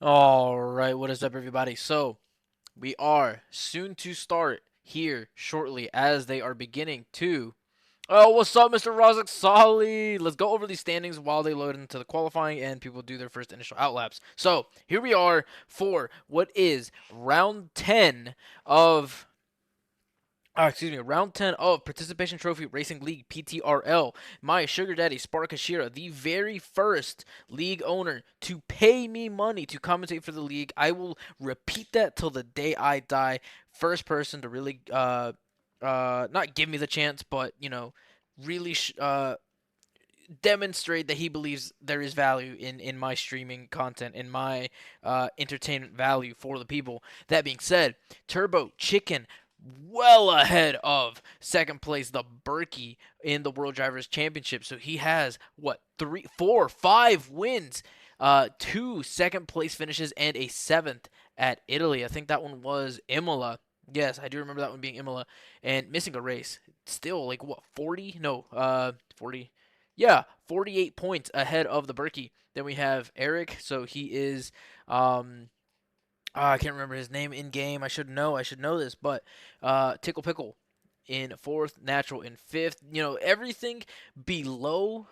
All right, what is up, everybody? So, we are soon to start here shortly as they are beginning to. Oh, what's up, Mr. Rozak Solly? Let's go over these standings while they load into the qualifying and people do their first initial outlaps. So, here we are for what is round 10 of round 10 of Participation Trophy Racing League PTRL. My sugar daddy, Spark Ashira, the very first league owner to pay me money to commentate for the league. I will repeat that till the day I die. First person to really, not give me the chance, but, really, demonstrate that he believes there is value in my streaming content, in my entertainment value for the people. That being said, Turbo Chicken well ahead of second place, the Berkey, in the World Drivers Championship. So he has what, three, four, five wins, two second place finishes, and a seventh at Italy. I think that one was Imola. Yes, I do remember that one being Imola, and missing a race. Still, like, what, 40? No, 40. Yeah, 48 points ahead of the Berkey. Then we have Eric. So he is, I can't remember his name in game. I should know. I should know this, but Tickle Pickle in fourth, Natural in fifth. Everything below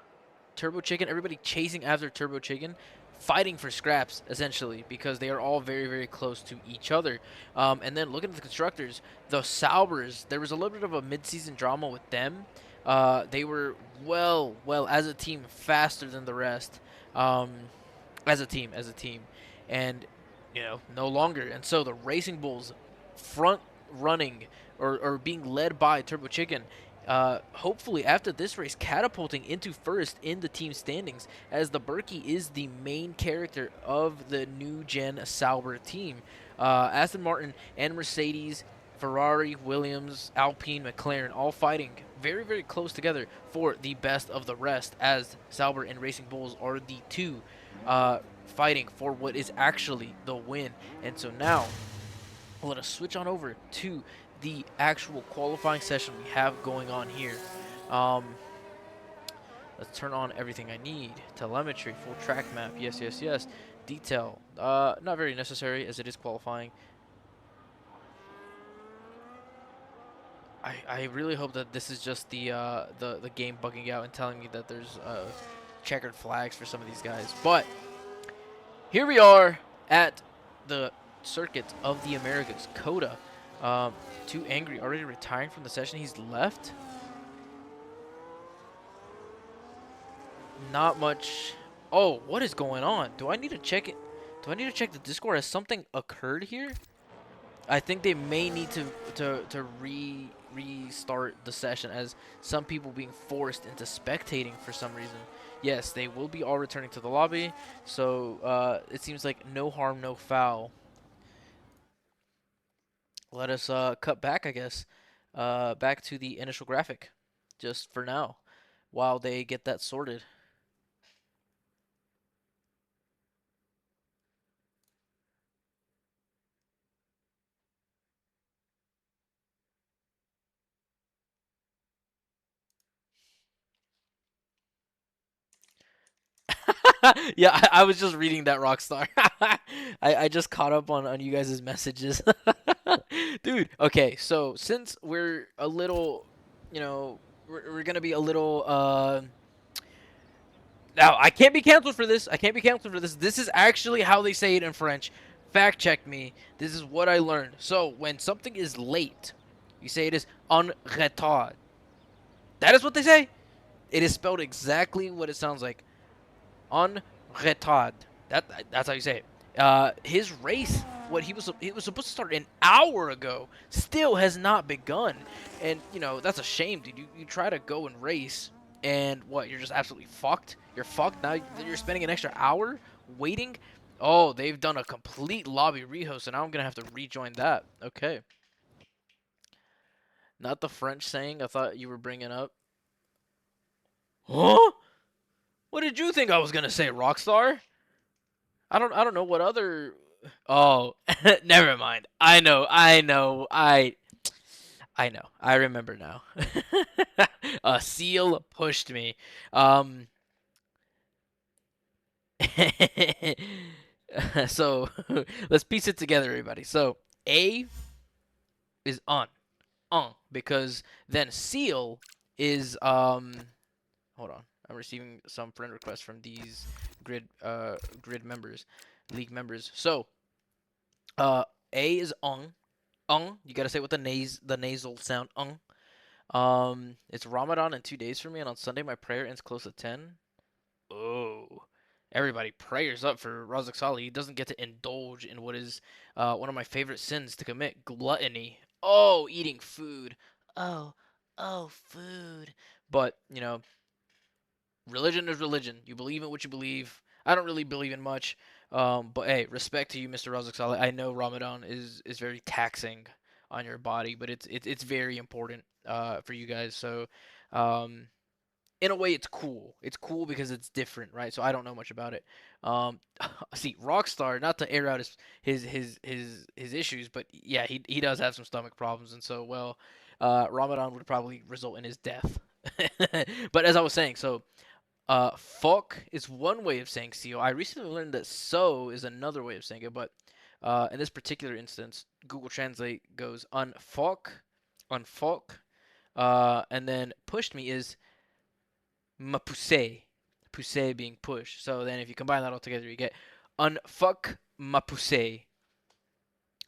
Turbo Chicken. Everybody chasing after Turbo Chicken, fighting for scraps essentially because they are all very, very close to each other. And then looking at the constructors, the Saubers. There was a little bit of a mid-season drama with them. They were well as a team faster than the rest. Um, as a team, and no longer. And so the Racing Bulls front running or being led by Turbo Chicken. Hopefully, after this race, catapulting into first in the team standings, as the Berkey is the main character of the new gen Sauber team. Aston Martin and Mercedes, Ferrari, Williams, Alpine, McLaren, all fighting very, very close together for the best of the rest, as Sauber and Racing Bulls are the two fighting for what is actually the win. And so now, let us switch on over to the actual qualifying session we have going on here. Um, let's turn on everything I need. Telemetry, full track map, yes, yes, yes. Detail, not very necessary as it is qualifying. I really hope that this is just the game bugging out and telling me that there's checkered flags for some of these guys. But here we are at the circuit of the Americas, COTA. Too angry, already retiring from the session. He's left. Not much. Oh, what is going on? Do I need to check it? Do I need to check the Discord? Has something occurred here? I think they may need to restart the session, as some people being forced into spectating for some reason. Yes, they will be all returning to the lobby, so it seems like no harm, no foul. Let us cut back, I guess, back to the initial graphic, just for now, while they get that sorted. Yeah, I was just reading that, Rockstar. I just caught up on you guys' messages. Dude, okay, so since we're a little, we're gonna be a little, now, I can't be canceled for this. I can't be canceled for this. This is actually how they say it in French. Fact check me. This is what I learned. So, when something is late, you say it is en retard. That is what they say. It is spelled exactly what it sounds like. En retard. That's how you say it. His race, he was supposed to start an hour ago, still has not begun, and that's a shame, dude. You try to go and race, and what? You're just absolutely fucked. You're fucked now. You're spending an extra hour waiting. Oh, they've done a complete lobby rehost, and now I'm gonna have to rejoin that. Okay, not the French saying I thought you were bringing up. Huh? What did you think I was gonna say, Rockstar? I don't know what other. Oh, never mind. I know. I remember now. A seal pushed me. Um So let's piece it together, everybody. So A is because then seal is hold on. I'm receiving some friend requests from these grid members, league members. So A is you gotta say it with the nasal sound it's Ramadan in 2 days for me, and on Sunday my prayer ends close at 10. Oh, everybody, prayers up for Razak Saleh. He doesn't get to indulge in what is one of my favorite sins to commit, gluttony. Oh, eating food. Oh, food. But, religion is religion. You believe in what you believe. I don't really believe in much. But hey, respect to you, Mr. Razak Saleh. I know Ramadan is very taxing on your body, but it's very important for you guys. So, um, in a way, it's cool. It's cool because it's different, right? So I don't know much about it. Um, see, Rockstar, not to air out his issues, but yeah, he does have some stomach problems, and so Ramadan would probably result in his death. But as I was saying, so fuck is one way of saying CO. I recently learned that so is another way of saying it, but in this particular instance, Google Translate goes unfuck, and then pushed me is mapuse, pousse being push. So then if you combine that all together, you get unfuck mapuse.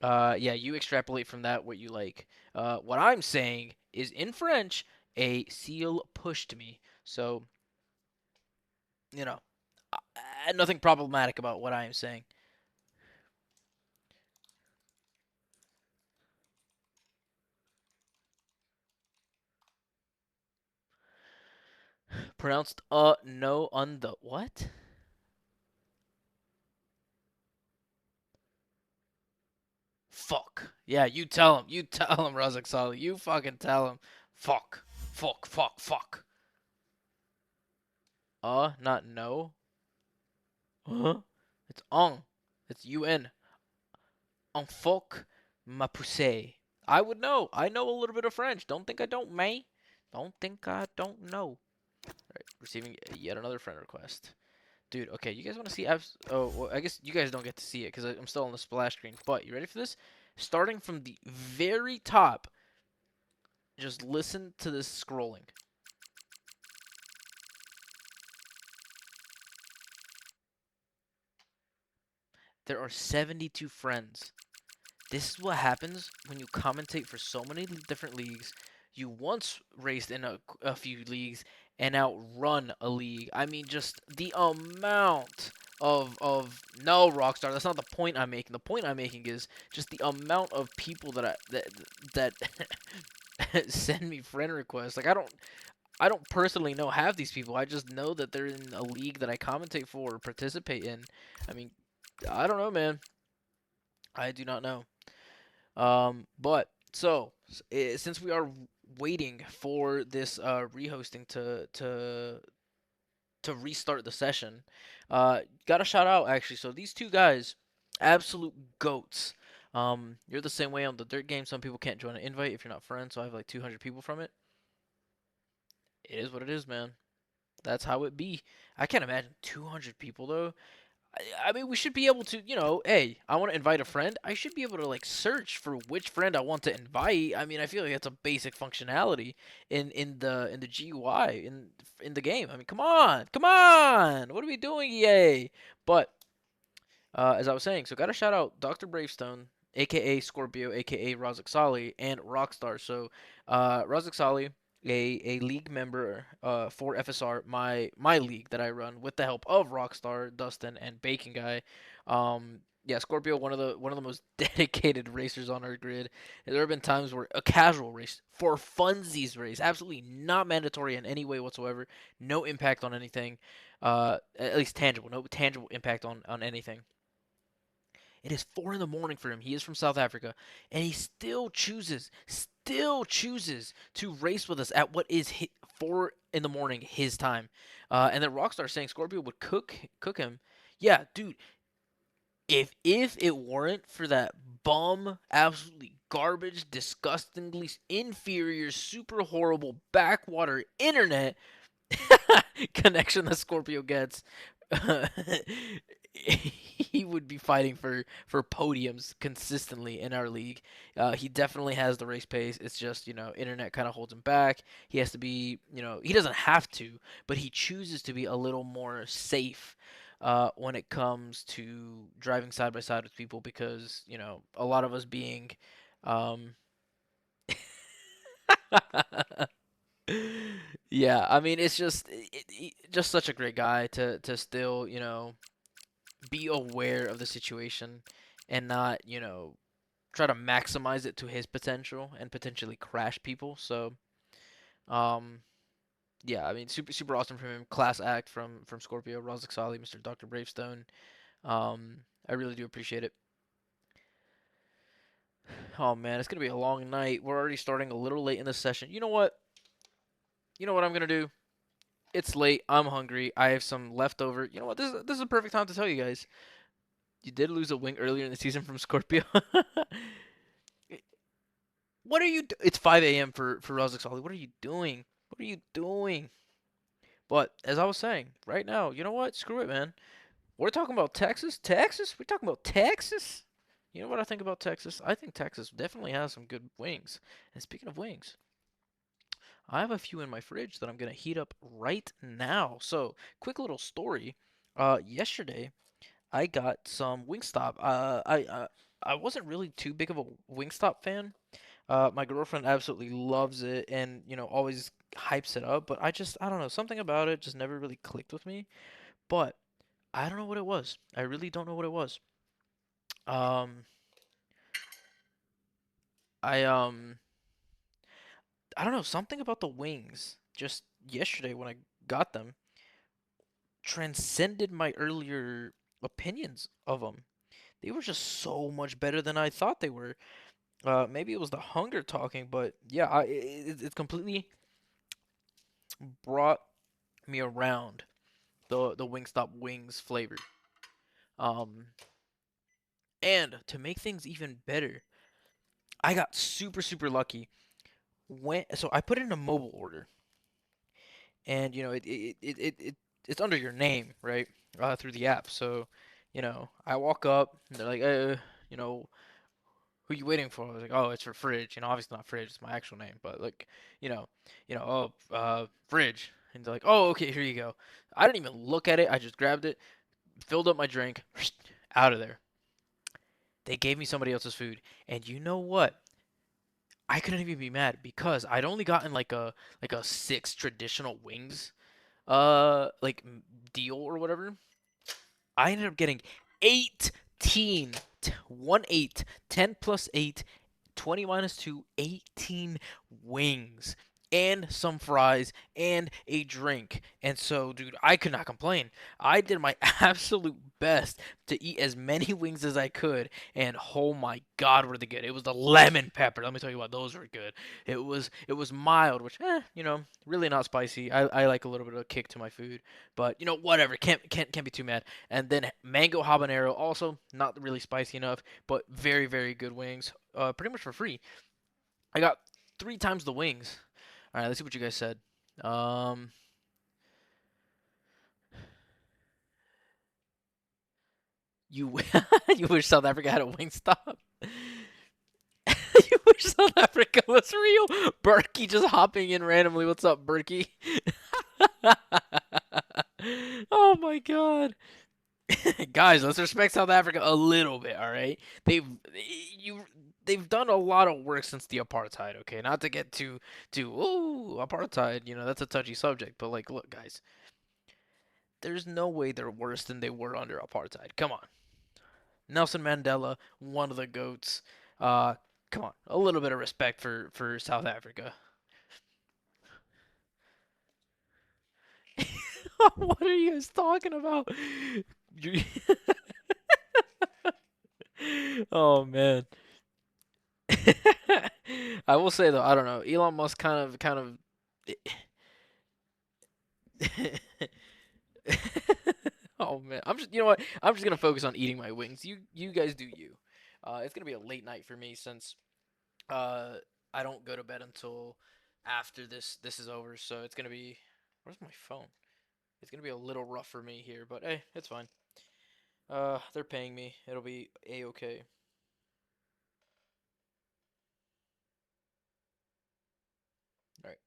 Yeah, you extrapolate from that what you like. What I'm saying is in French, a seal pushed me. So, you know, nothing problematic about what I am saying. Pronounced no on the what? Fuck. Yeah, you tell him. You tell him, Razak Saleh. You fucking tell him. Fuck. Fuck. Fuck. Fuck. Not no. Huh? It's on. It's UN. On fuck ma pousse. I would know. I know a little bit of French. Don't think I don't, May. Don't think I don't know. Alright, receiving yet another friend request. Dude, okay, you guys want to see apps? Oh, well, I guess you guys don't get to see it because I'm still on the splash screen. But you ready for this? Starting from the very top, just listen to this scrolling. There are 72 friends. This is what happens when you commentate for so many different leagues. You once raced in a few leagues and outrun a league. I mean, just the amount of no, Rockstar. That's not the point I'm making. The point I'm making is just the amount of people that send me friend requests. Like I don't personally know half these people. I just know that they're in a league that I commentate for or participate in. I mean, I don't know, man. I do not know. But so since we are waiting for this rehosting to restart the session, got to shout out actually. So these two guys, absolute goats. You're the same way on the dirt game. Some people can't join an invite if you're not friends. So I have like 200 people from it. It is what it is, man. That's how it be. I can't imagine 200 people though. I mean, we should be able to, hey, I want to invite a friend. I should be able to like search for which friend I want to invite. I mean, I feel like that's a basic functionality in the GUI in the game. I mean, come on, what are we doing, EA? But as I was saying, so gotta shout out Dr. Bravestone, aka Scorpio, aka Razak Saleh, and Rockstar. So, Razak Saleh, a league member for FSR, my league that I run with the help of Rockstar, Dustin, and Bacon Guy. Yeah, Scorpio, one of the most dedicated racers on our grid. There have been times where a casual race for funsies race, absolutely not mandatory in any way whatsoever, no impact on anything, at least tangible, no tangible impact on anything. It is 4 in the morning for him. He is from South Africa, and he still chooses to race with us at what is 4 in the morning his time. And then Rockstar saying Scorpio would cook him. Yeah, dude. If it weren't for that bum, absolutely garbage, disgustingly inferior, super horrible backwater internet connection that Scorpio gets, he would be fighting for podiums consistently in our league. He definitely has the race pace. It's just, internet kind of holds him back. He has to be, he doesn't have to, but he chooses to be a little more safe when it comes to driving side by side with people because, a lot of us being um, yeah, I mean, it's just just such a great guy to still, be aware of the situation and not, try to maximize it to his potential and potentially crash people. So, um, yeah, I mean, super awesome from him. Class act from Scorpio, Razak Sali, Mr. Dr. Bravestone. I really do appreciate it. Oh man, it's gonna be a long night. We're already starting a little late in the session. You know what? You know what I'm gonna do? It's late. I'm hungry. I have some leftover. You know what? This is a perfect time to tell you guys. You did lose a wing earlier in the season from Scorpio. What are you? It's 5 a.m. for Razak Sali. What are you doing? What are you doing? But as I was saying, right now, you know what? Screw it, man. We're talking about Texas. Texas? We're talking about Texas. You know what I think about Texas? I think Texas definitely has some good wings. And speaking of wings, I have a few in my fridge that I'm gonna heat up right now. So, quick little story. Yesterday I got some Wingstop. I wasn't really too big of a Wingstop fan. My girlfriend absolutely loves it and, always hypes it up, but I don't know, something about it just never really clicked with me. But I don't know what it was. I really don't know what it was. Um, I I don't know, something about the wings just yesterday when I got them transcended my earlier opinions of them. They were just so much better than I thought they were. Maybe it was the hunger talking, but yeah, it completely brought me around the Wingstop wings flavor. Um, and to make things even better, I got super lucky. So I put in a mobile order, and it's under your name, right? Through the app. So, I walk up, and they're like, you know, who you waiting for? I was like, oh, it's for Fridge. Obviously not Fridge, it's my actual name, but like, Fridge. And they're like, oh, okay, here you go. I didn't even look at it. I just grabbed it, filled up my drink, out of there. They gave me somebody else's food, and you know what? I couldn't even be mad because I'd only gotten like a six traditional wings, deal or whatever. I ended up getting 18, 1 8, 10 plus 8, 20 minus 2, 18 wings and some fries and a drink. And so, dude, I could not complain. I did my absolute best to eat as many wings as I could, and oh my God, were they good! It was the lemon pepper. Let me tell you what, those were good. It was mild, which, really not spicy. I like a little bit of a kick to my food, but whatever. Can't be too mad. And then mango habanero, also not really spicy enough, but very good wings. Pretty much for free. I got 3 times the wings. All right, let's see what you guys said. Um, you you wish South Africa had a wing stop. You wish South Africa was real. Berkey just hopping in randomly. What's up, Berkey? Oh my God. Guys, let's respect South Africa a little bit, all right? You they've done a lot of work since the apartheid, okay? Not to get too apartheid, that's a touchy subject, but like look, guys, there's no way they're worse than they were under apartheid. Come on. Nelson Mandela, one of the goats. Uh come on. A little bit of respect for South Africa. What are you guys talking about? Oh man. I will say though, I don't know. Elon Musk kind of Oh man. I'm just you know what? I'm just gonna focus on eating my wings. You guys do you. It's gonna be a late night for me since uh I don't go to bed until after this is over, so it's gonna be where's my phone? It's gonna be a little rough for me here, but hey, it's fine. They're paying me. It'll be a-okay. All right.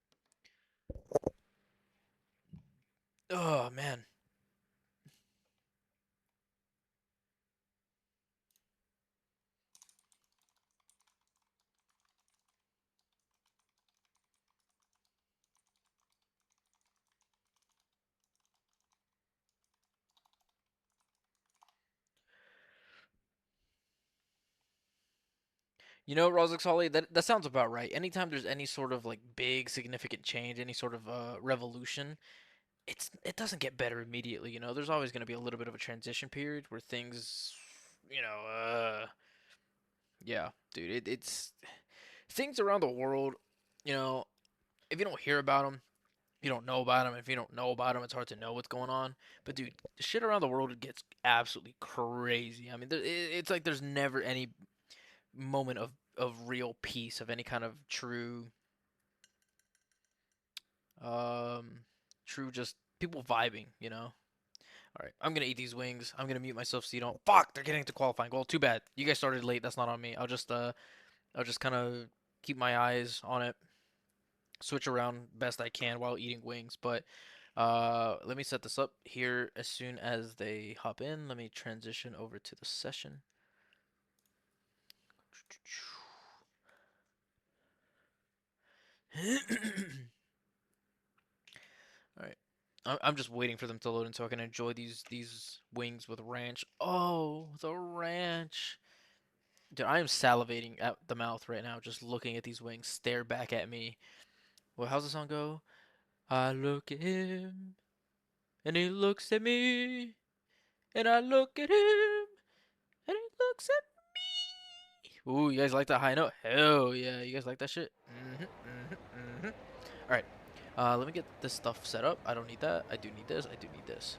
Oh man. You know, Rozak Solly, that sounds about right. Anytime there's any sort of like big significant change, any sort of revolution, it doesn't get better immediately, you know. There's always going to be a little bit of a transition period where things, you know, yeah, dude, it's things around the world, you know, if you don't hear about them, you don't know about them. If you don't know about them, it's hard to know what's going on. But dude, shit around the world gets absolutely crazy. I mean, it's like there's never any moment of real peace, of any kind of um true just people vibing, you know. All right, I'm gonna eat these wings. I'm gonna mute myself so you don't. Fuck, they're getting to qualifying goal. Too bad. You guys started late. That's not on me. I'll just kind of keep my eyes on it, switch around best I can while eating wings. But let me set this up here as soon as they hop in. Let me transition over to the session. All right. I'm just waiting for them to load in so I can enjoy these wings with ranch. Oh, the ranch. Dude, I am salivating at the mouth right now just looking at these wings stare back at me. Well, how's the song go? I look at him and he looks at me and I look at him and he looks at me. Ooh, you guys like that high note? Hell yeah, you guys like that shit? All right. Let me get this stuff set up. I don't need that. I do need this. I do need this.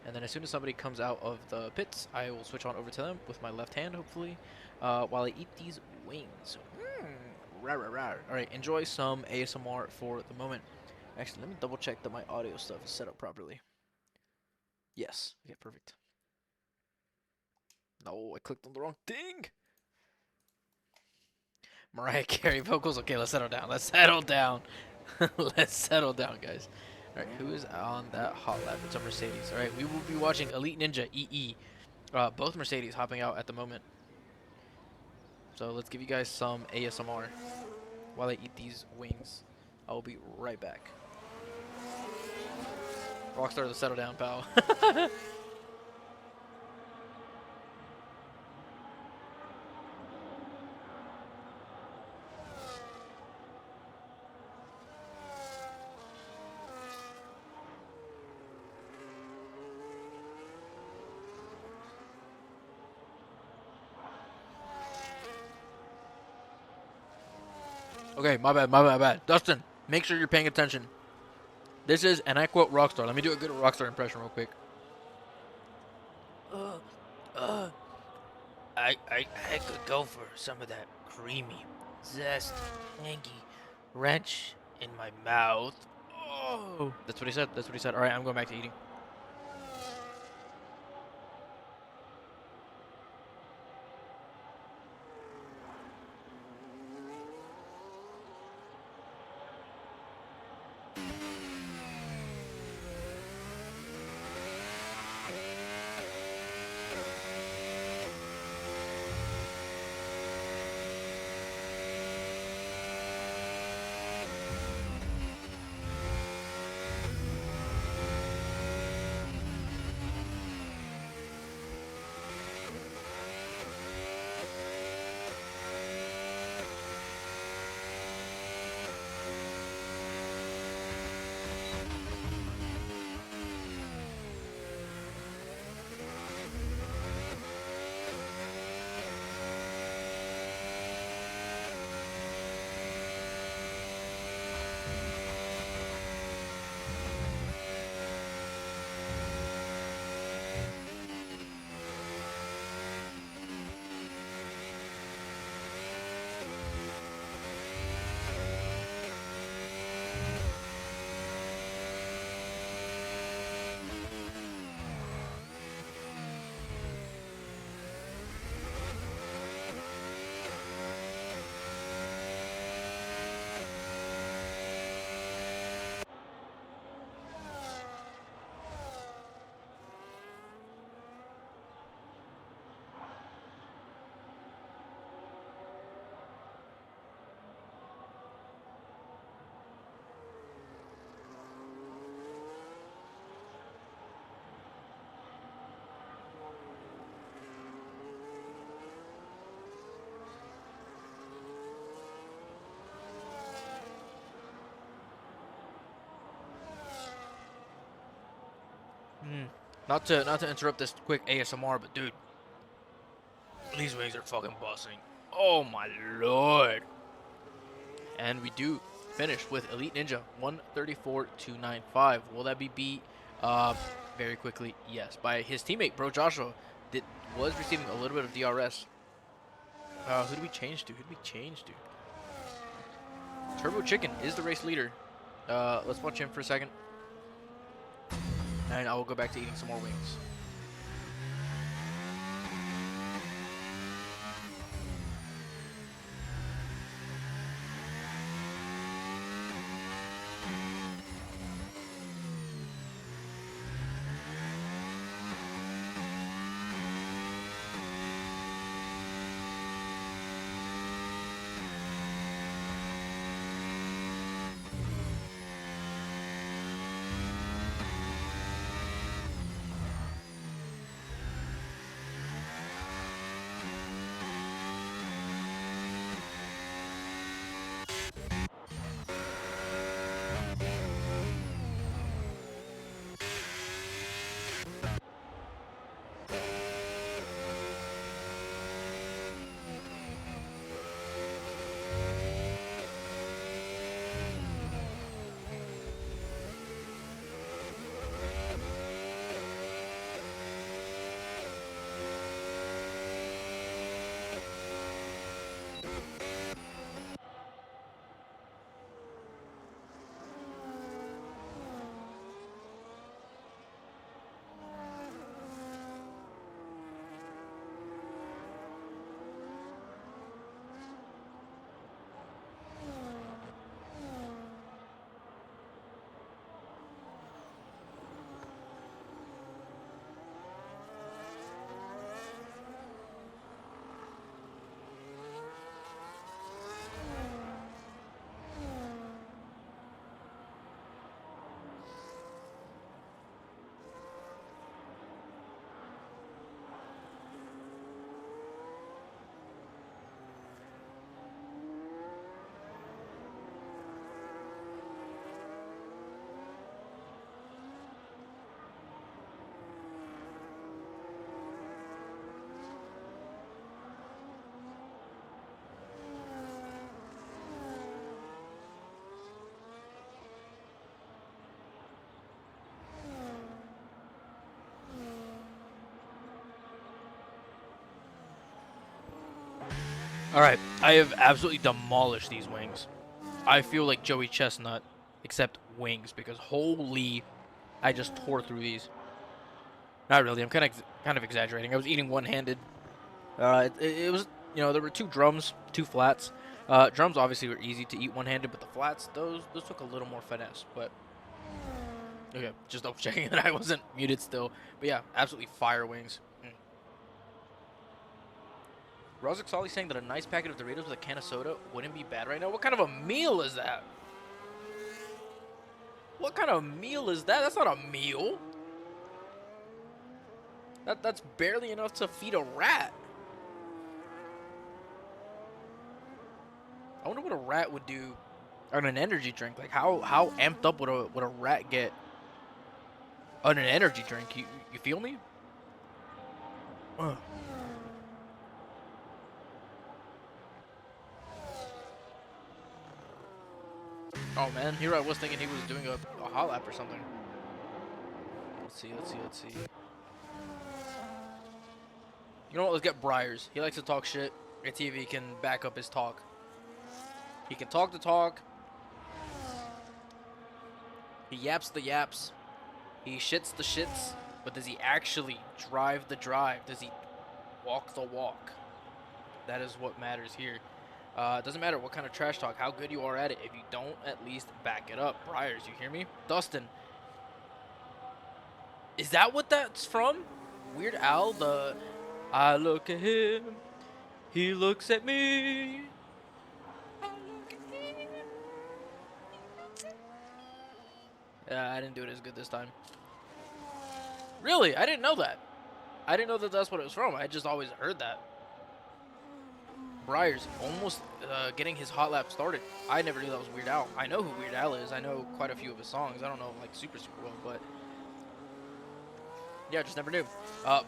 And then as soon as somebody comes out of the pits, I will switch on over to them with my left hand, hopefully, while I eat these wings. Rah, rah, rah. All right, enjoy some ASMR for the moment. Actually, let me double check that my audio stuff is set up properly. Yes. Okay, perfect. No, I clicked on the wrong thing. Mariah Carey vocals. Okay, let's settle down. Let's settle down. Let's settle down, guys. All right, who is on that hot lap? It's a Mercedes. All right, we will be watching Elite Ninja EE. Both Mercedes hopping out at the moment. So let's give you guys some ASMR while I eat these wings. I will be right back. Rockstar, let's settle down, pal. Okay, my bad. Dustin, make sure you're paying attention. This is, and I quote Rockstar. Let me do a good Rockstar impression real quick. Uh, uh, I could go for some of that creamy, zest, tangy wrench in my mouth. Oh, that's what he said. That's what he said. All right, I'm going back to eating. Not to interrupt this quick ASMR, but dude, these wings are fucking busting. Oh my lord. And we do finish with Elite Ninja 134,295. Will that be beat very quickly? Yes, by his teammate, Bro Joshua, that was receiving a little bit of DRS. Who do we change to? Who do we change to? Turbo Chicken is the race leader. Let's watch him for a second. And I will go back to eating some more wings. Alright, I have absolutely demolished these wings. I feel like Joey Chestnut, except wings, because holy, I just tore through these. Not really, I'm kind of exaggerating. I was eating one-handed. It was, you know, there were two drums, two flats. Drums obviously were easy to eat one-handed, but the flats, those took a little more finesse. But okay, just double checking that I wasn't muted still. But yeah, absolutely fire wings. Rozak Solly saying that a nice packet of Doritos with a can of soda wouldn't be bad right now. What kind of a meal is that? What kind of meal is that? That's not a meal. That's barely enough to feed a rat. I wonder what a rat would do on an energy drink. Like how amped up would a rat get on an energy drink? You feel me? Ugh. Oh man, here I was thinking he was doing a hot lap or something. Let's see. You know what? Let's get Briars. He likes to talk shit. Let's see if he can back up his talk. He can talk the talk. He yaps the yaps. He shits the shits. But does he actually drive the drive? Does he walk the walk? That is what matters here. It doesn't matter what kind of trash talk, how good you are at it, if you don't at least back it up. Briars, you hear me? Dustin. Is that what that's from? Weird Al, the I look at him, he looks at me. I look at him. Yeah, I didn't do it as good this time. Really? I didn't know that. I didn't know that that's what it was from. I just always heard that. Briars almost getting his hot lap started. I never knew that was Weird Al. I know who Weird Al is. I know quite a few of his songs. I don't know like super well, but Yeah, just never knew.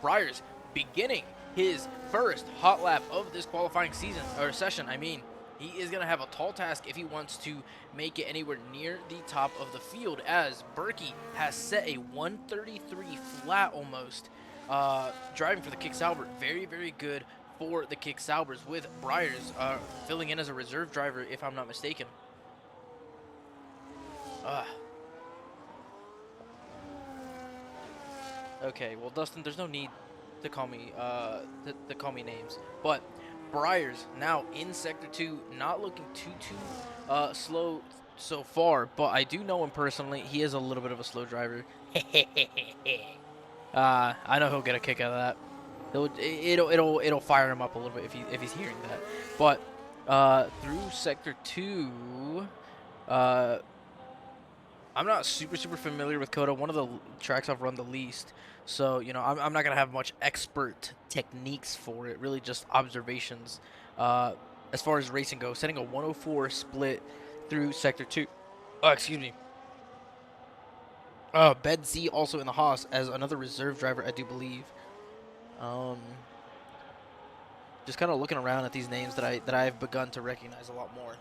Briars beginning his first hot lap of this qualifying season, or session, I mean. He is going to have a tall task if he wants to make it anywhere near the top of the field, as Berkey has set a 133 flat almost, driving for the Kick Sauber. Very, very good for the Kick Saubers, with Briars filling in as a reserve driver, if I'm not mistaken. Okay, well, Dustin, there's no need to call me to call me names, but Briars now in Sector 2, not looking too slow so far, but I do know him personally. He is a little bit of a slow driver. I know he'll get a kick out of that. It'll fire him up a little bit if he's hearing that. But through Sector 2, I'm not super familiar with COTA. One of the tracks I've run the least, so you know I'm not gonna have much expert techniques for it. Really, just observations. As far as racing goes, setting a 104 split through Sector 2. Oh, excuse me. Bed Z also in the Haas as another reserve driver, I do believe. Just kind of looking around at these names that I've begun to recognize a lot more.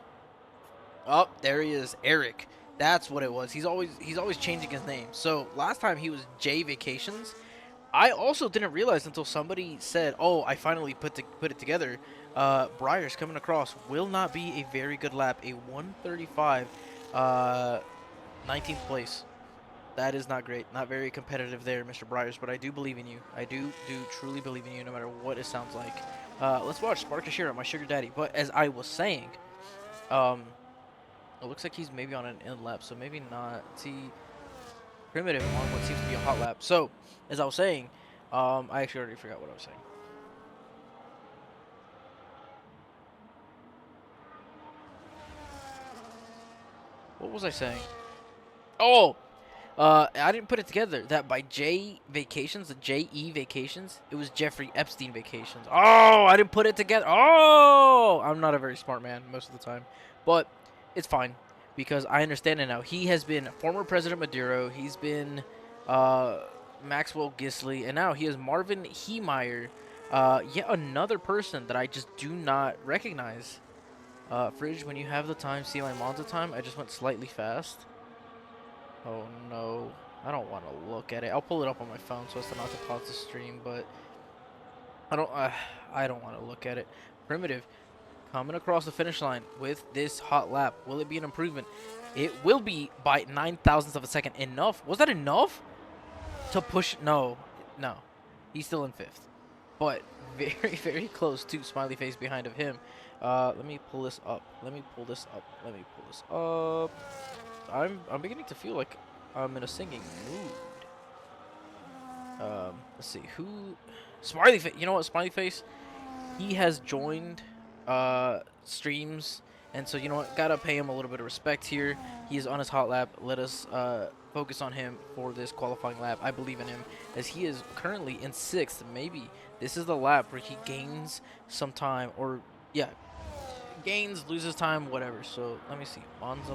Oh, there he is, Eric. That's what it was. He's always changing his name. So last time he was J Vacations. I also didn't realize until somebody said, "Oh, I finally put it together." Briars coming across will not be a very good lap. A 135, 19th place. That is not great. Not very competitive there, Mr. Briars. But I do believe in you. I do truly believe in you, no matter what it sounds like. Let's watch Spark Ashira, my sugar daddy. But as I was saying, it looks like he's maybe on an in lap, so maybe not. See, primitive on what seems to be a hot lap. So, as I was saying, I actually already forgot what I was saying. What was I saying? Oh, I didn't put it together. That by J Vacations, the J.E. Vacations, it was Jeffrey Epstein Vacations. Oh, I didn't put it together. Oh, I'm not a very smart man most of the time, but it's fine because I understand it now. He has been former President Maduro. He's been Maxwell Gisley, and now he is Marvin Heemeyer. Yet another person that I just do not recognize. Fridge, when you have the time, see my Monza time. I just went slightly fast. Oh no, I don't want to look at it. I'll pull it up on my phone so as to not to pause the stream, but I don't want to look at it. Primitive coming across the finish line with this hot lap. Will it be an improvement? It will be by 9,000ths of a second. Enough? Was that enough to push? No. He's still in 5th, but very close to smiley face behind of him. Let me pull this up. I'm beginning to feel like I'm in a singing mood. Let's see who. Smiley face. You know what, Smiley face? He has joined streams, and so you know what, gotta pay him a little bit of respect here. He is on his hot lap. Let us focus on him for this qualifying lap. I believe in him as he is currently in 6th. Maybe this is the lap where he gains some time, or yeah, gains, loses time, whatever. So let me see. Monza.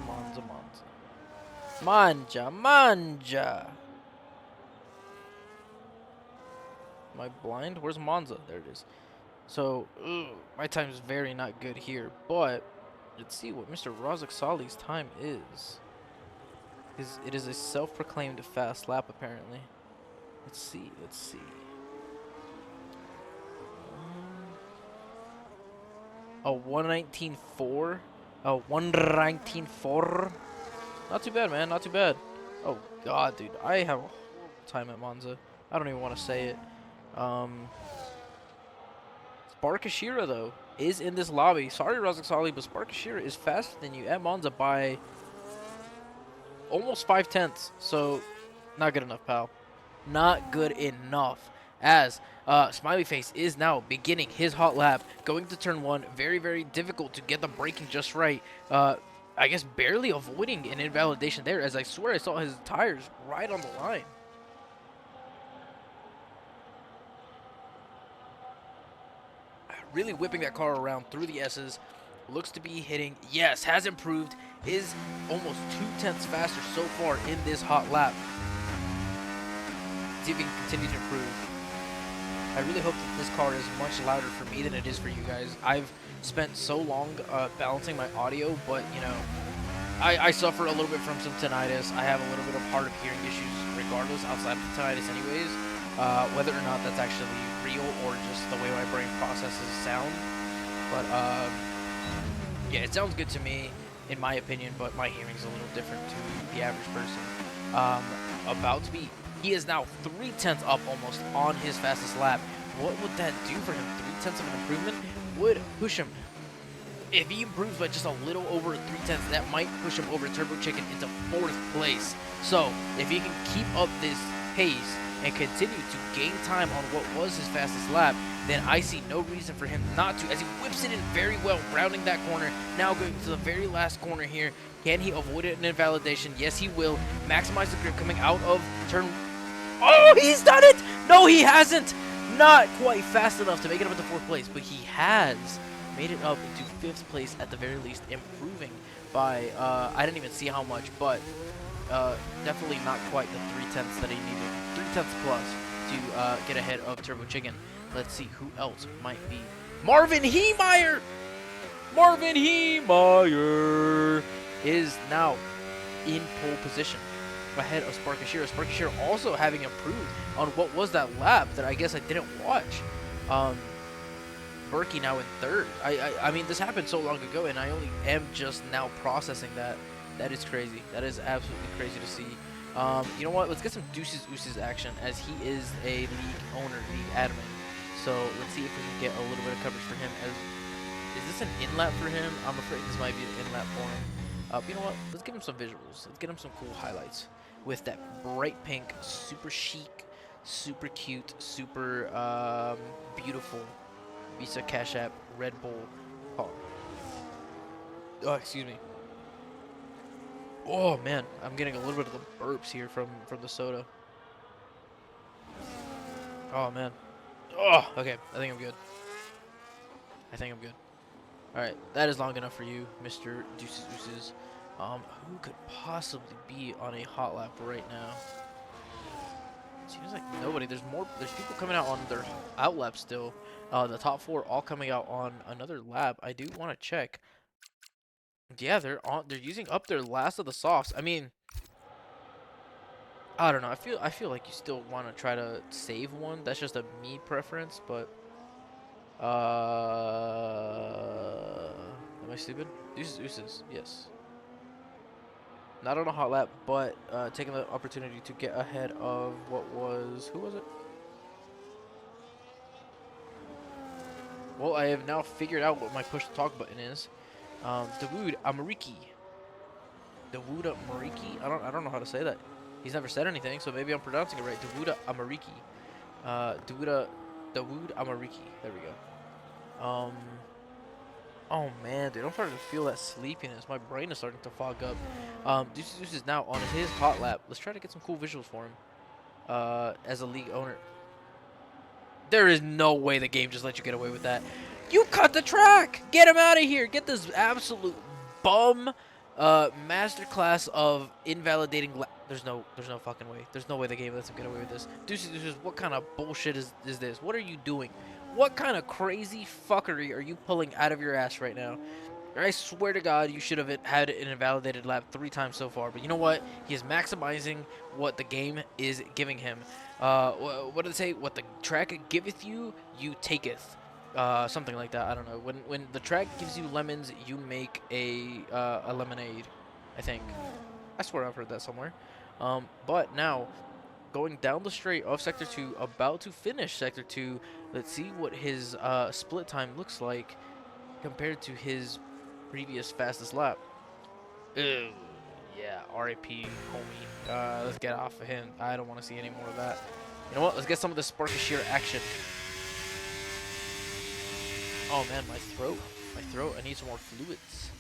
Am I blind? Where's Monza? There it is. So, my time is very not good here, but let's see what Mr. Razak Salih's time is. It is a self-proclaimed fast lap, apparently. Let's see. A 119.4? A 119.4? Not too bad, man. Not too bad. Oh, God, dude. I have a horrible time at Monza. I don't even want to say it. Spark Ashira, though, is in this lobby. Sorry, Razak Salih, but Spark Ashira is faster than you at Monza by almost 5/10. So, not good enough, pal. Not good enough. As Smiley Face is now beginning his hot lap, going to turn 1. Very difficult to get the braking just right. I guess barely avoiding an invalidation there, as I swear I saw his tires right on the line. Really whipping that car around through the S's. Looks to be hitting. Yes, has improved. Is almost 2/10 faster so far in this hot lap. see if he can continue to improve. I really hope that this car is much louder for me than it is for you guys. I've spent so long balancing my audio, but you know, I suffer a little bit from some tinnitus. I have a little bit of hard of hearing issues regardless outside of the tinnitus anyways. Whether or not that's actually real or just the way my brain processes sound. But yeah, it sounds good to me in my opinion, but my hearing's a little different to the average person. He is now 3/10 up almost on his fastest lap. What would that do for him? 3/10 of an improvement would push him. If he improves by just a little over 3/10, that might push him over Turbo Chicken into 4th place. So, if he can keep up this pace and continue to gain time on what was his fastest lap, then I see no reason for him not to, as he whips it in very well, rounding that corner. Now going to the very last corner here. Can he avoid it in invalidation? Yes, he will. Maximize the grip coming out of turn... Oh, he's done it! No, he hasn't! Not quite fast enough to make it up into 4th place, but he has made it up into 5th place at the very least, improving by, I didn't even see how much, but definitely not quite the 3/10 that he needed. 3/10 plus to get ahead of Turbo Chicken. Let's see who else might be. Marvin Heemeyer! Marvin Heemeyer is now in pole position ahead of Sparkashiro. Sparkashiro also having improved on what was that lap that I guess I didn't watch. Berkey now in 3rd. I mean, this happened so long ago, and I only am just now processing that. That is crazy. That is absolutely crazy to see. You know what? Let's get some Deuces Ooses action, as he is a league owner, league admin. So let's see if we can get a little bit of coverage for him. Is this an in-lap for him? I'm afraid this might be an in-lap for him. You know what? Let's give him some visuals. Let's get him some cool highlights with that bright pink, super chic, super cute, super beautiful Visa Cash App Red Bull car. Oh, excuse me. Oh man, I'm getting a little bit of the burps here from the soda. Oh man. Oh, okay. I think I'm good. All right, that is long enough for you, Mr. Deuces Ooses. Who could possibly be on a hot lap right now? Seems like nobody. There's people coming out on their out lap still. The top 4 all coming out on another lap. I do want to check. Yeah, they're using up their last of the softs. I mean, I don't know. I feel like you still want to try to save one. That's just a me preference, but am I stupid? Deuces Ooses, yes. Not on a hot lap, but taking the opportunity to get ahead of who was it? Well, I have now figured out what my push to talk button is. Dawood Amariki. Dawood Amariki? I don't know how to say that. He's never said anything, so maybe I'm pronouncing it right. Dawood Amariki. Dawood Amariki. There we go. Oh man, dude, I'm starting to feel that sleepiness. My brain is starting to fog up. Deuces is now on his hot lap. Let's try to get some cool visuals for him. As a league owner. There is no way the game just let you get away with that. You cut the track! Get him out of here! Get this absolute bum masterclass of invalidating. There's no fucking way. There's no way the game lets him get away with this. Deuces, what kind of bullshit is this? What are you doing? What kind of crazy fuckery are you pulling out of your ass right now? I swear to God, you should have had an invalidated lap 3 times so far. But you know what? He is maximizing what the game is giving him. What do they say? What the track giveth you, you taketh. Something like that. I don't know. When the track gives you lemons, you make a lemonade. I think. I swear I've heard that somewhere. But now, going down the straight of Sector 2, about to finish Sector 2. Let's see what his split time looks like compared to his previous fastest lap. Ew. Yeah, R.I.P. homie. Let's get off of him. I don't want to see any more of that. You know what? Let's get some of the Sparkashiro action. Oh man, my throat. I need some more fluids.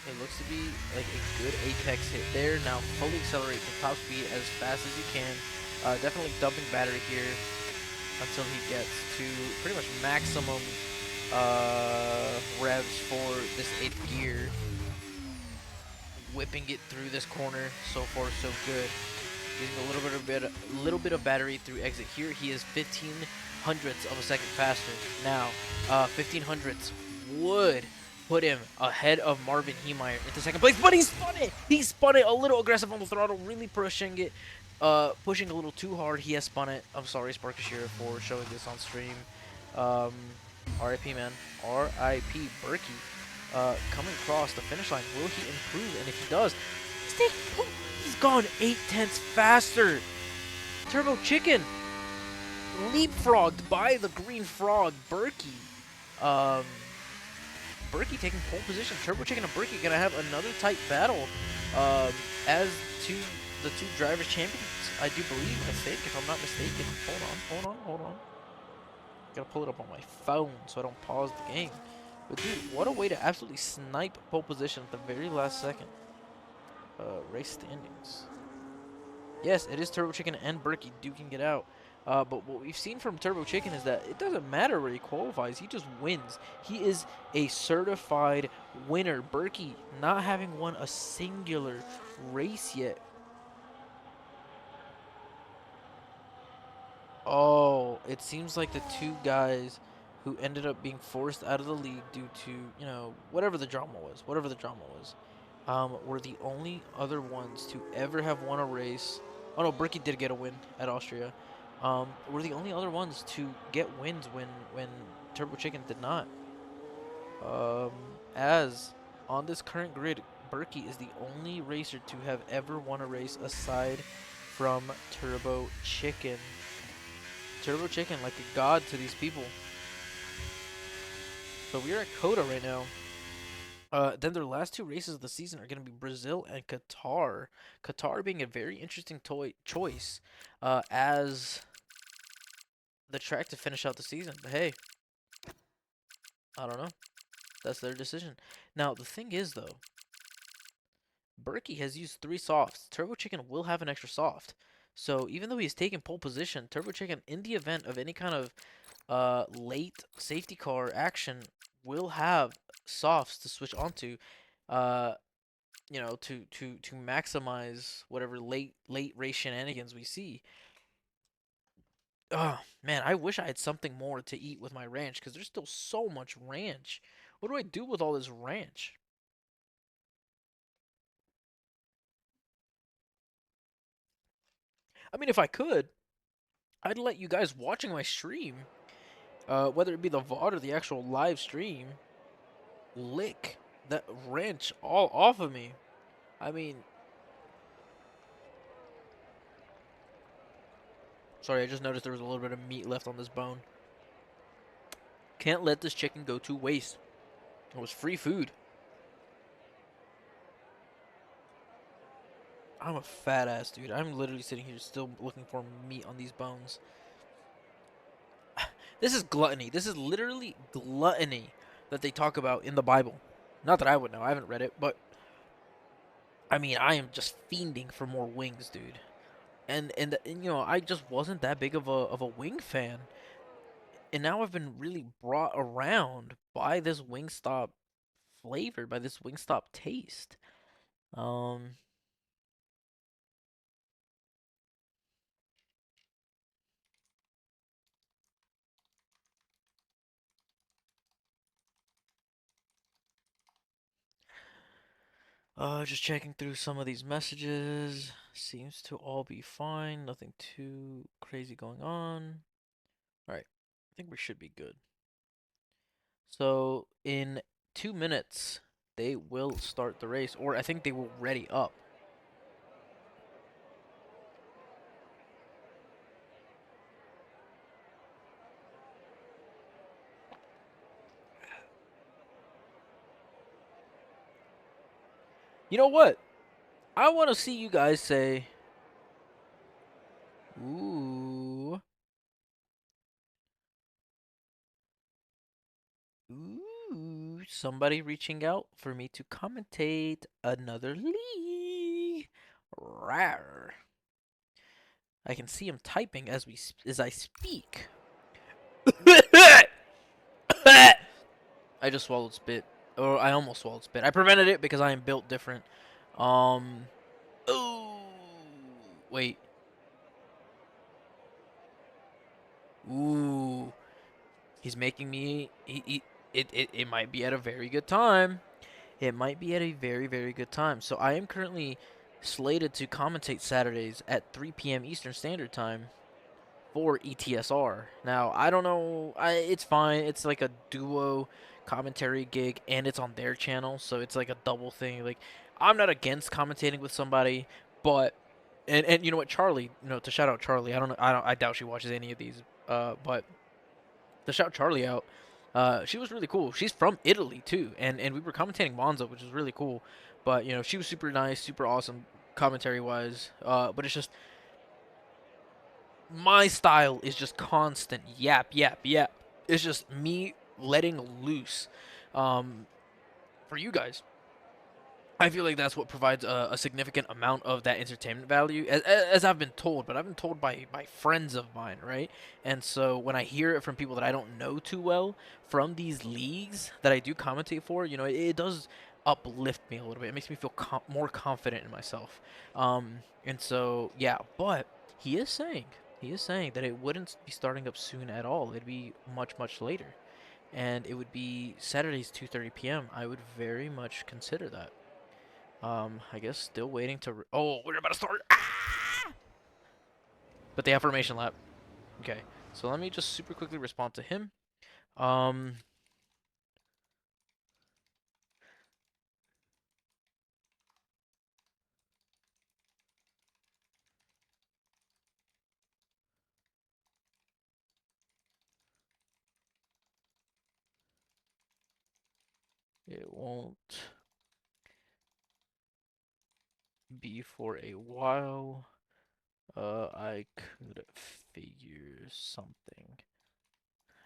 It looks to be like a good apex hit there. Now fully accelerate to top speed as fast as you can. Definitely dumping battery here until he gets to pretty much maximum revs for this 8th gear. Whipping it through this corner. So far, so good. using a little bit of battery through exit here. He is 15 hundredths of a second faster. Now, 15 hundredths would put him ahead of Marvin Heemeyer into second place, but he spun it. He spun it a little aggressive on the throttle, really pushing it, pushing a little too hard. He has spun it. I'm sorry, Sparkashira, for showing this on stream. RIP, man. RIP Berkey. Coming across the finish line. Will he improve? And if he does, he's gone 8/10 faster. Turbo Chicken leapfrogged by the Green Frog, Berkey. Berkey taking pole position. Turbo Chicken and Berkey gonna have another tight battle as the two drivers champions. I do believe, I think, if I'm not mistaken. Hold on. Gotta pull it up on my phone so I don't pause the game. But dude, what a way to absolutely snipe pole position at the very last second. Race standings. Yes, it is Turbo Chicken and Berkey duking it out. But what we've seen from Turbo Chicken is that it doesn't matter where he qualifies. He just wins. He is a certified winner. Berkey not having won a singular race yet. Oh, it seems like the two guys who ended up being forced out of the league due to, you know, whatever the drama was, were the only other ones to ever have won a race. Oh no, Berkey did get a win at Austria. Were the only other ones to get wins when Turbo Chicken did not. As on this current grid, Berkey is the only racer to have ever won a race aside from Turbo Chicken. Turbo Chicken like a god to these people. So we are at COTA right now. Then their last two races of the season are going to be Brazil and Qatar. Qatar being a very interesting choice as the track to finish out the season. But hey, I don't know. That's their decision. Now, the thing is, though, Berkey has used 3 softs. Turbo Chicken will have an extra soft. So even though he's taken pole position, Turbo Chicken, in the event of any kind of late safety car action, will have softs to switch onto, you know, to maximize whatever late race shenanigans we see. Oh man, I wish I had something more to eat with my ranch because there's still so much ranch. What do I do with all this ranch? I mean, if I could, I'd let you guys watching my stream, whether it be the VOD or the actual live stream, lick that wrench all off of me. I mean, sorry, I just noticed there was a little bit of meat left on this bone. Can't let this chicken go to waste. It was free food. I'm a fat ass dude. I'm literally sitting here still looking for meat on these bones. This is gluttony. This is literally gluttony that they talk about in the Bible. Not that I would know. I haven't read it, but I mean, I am just fiending for more wings, dude. And you know, I just wasn't that big of a wing fan. And now I've been really brought around by this Wingstop flavor, by this Wingstop taste. Um just checking through some of these messages. Seems to all be fine. Nothing too crazy going on. Alright. I think we should be good. So, in 2 minutes, they will start the race. Or I think they will ready up. You know what? I want to see you guys say, ooh. Ooh, somebody reaching out for me to commentate another league. Rawr. I can see him typing as I speak. I just swallowed spit, or I almost swallowed spit. I prevented it because I am built different. Oh, wait. Ooh, he's making me. It might be at a very good time. It might be at a very, very good time. So I am currently slated to commentate Saturdays at 3 p.m. Eastern Standard Time for ETSR. Now, I don't know. It's fine. It's like a duo commentary gig, and it's on their channel, so it's like a double thing. Like, I'm not against commentating with somebody, but and you know what, Charlie. You know, to shout out Charlie. I don't know. I doubt she watches any of these. But to shout Charlie out. She was really cool. She's from Italy too, and we were commentating Monza, which was really cool. But you know, she was super nice, super awesome commentary wise. But it's just my style is just constant yap, yap, yap. It's just me letting loose for you guys. I feel like that's what provides a significant amount of that entertainment value, as I've been told, but I've been told by friends of mine, right? And so when I hear it from people that I don't know too well from these leagues that I do commentate for, you know, it does uplift me a little bit. It makes me feel more confident in myself. And so, yeah, but he is saying that it wouldn't be starting up soon at all. It'd be much, much later. And it would be Saturdays 2:30 p.m. I would very much consider that. I guess still waiting to. Oh, we're about to start. Ah! But the affirmation lap. Okay, so let me just super quickly respond to him. Um, it won't be for a while. I could figure something.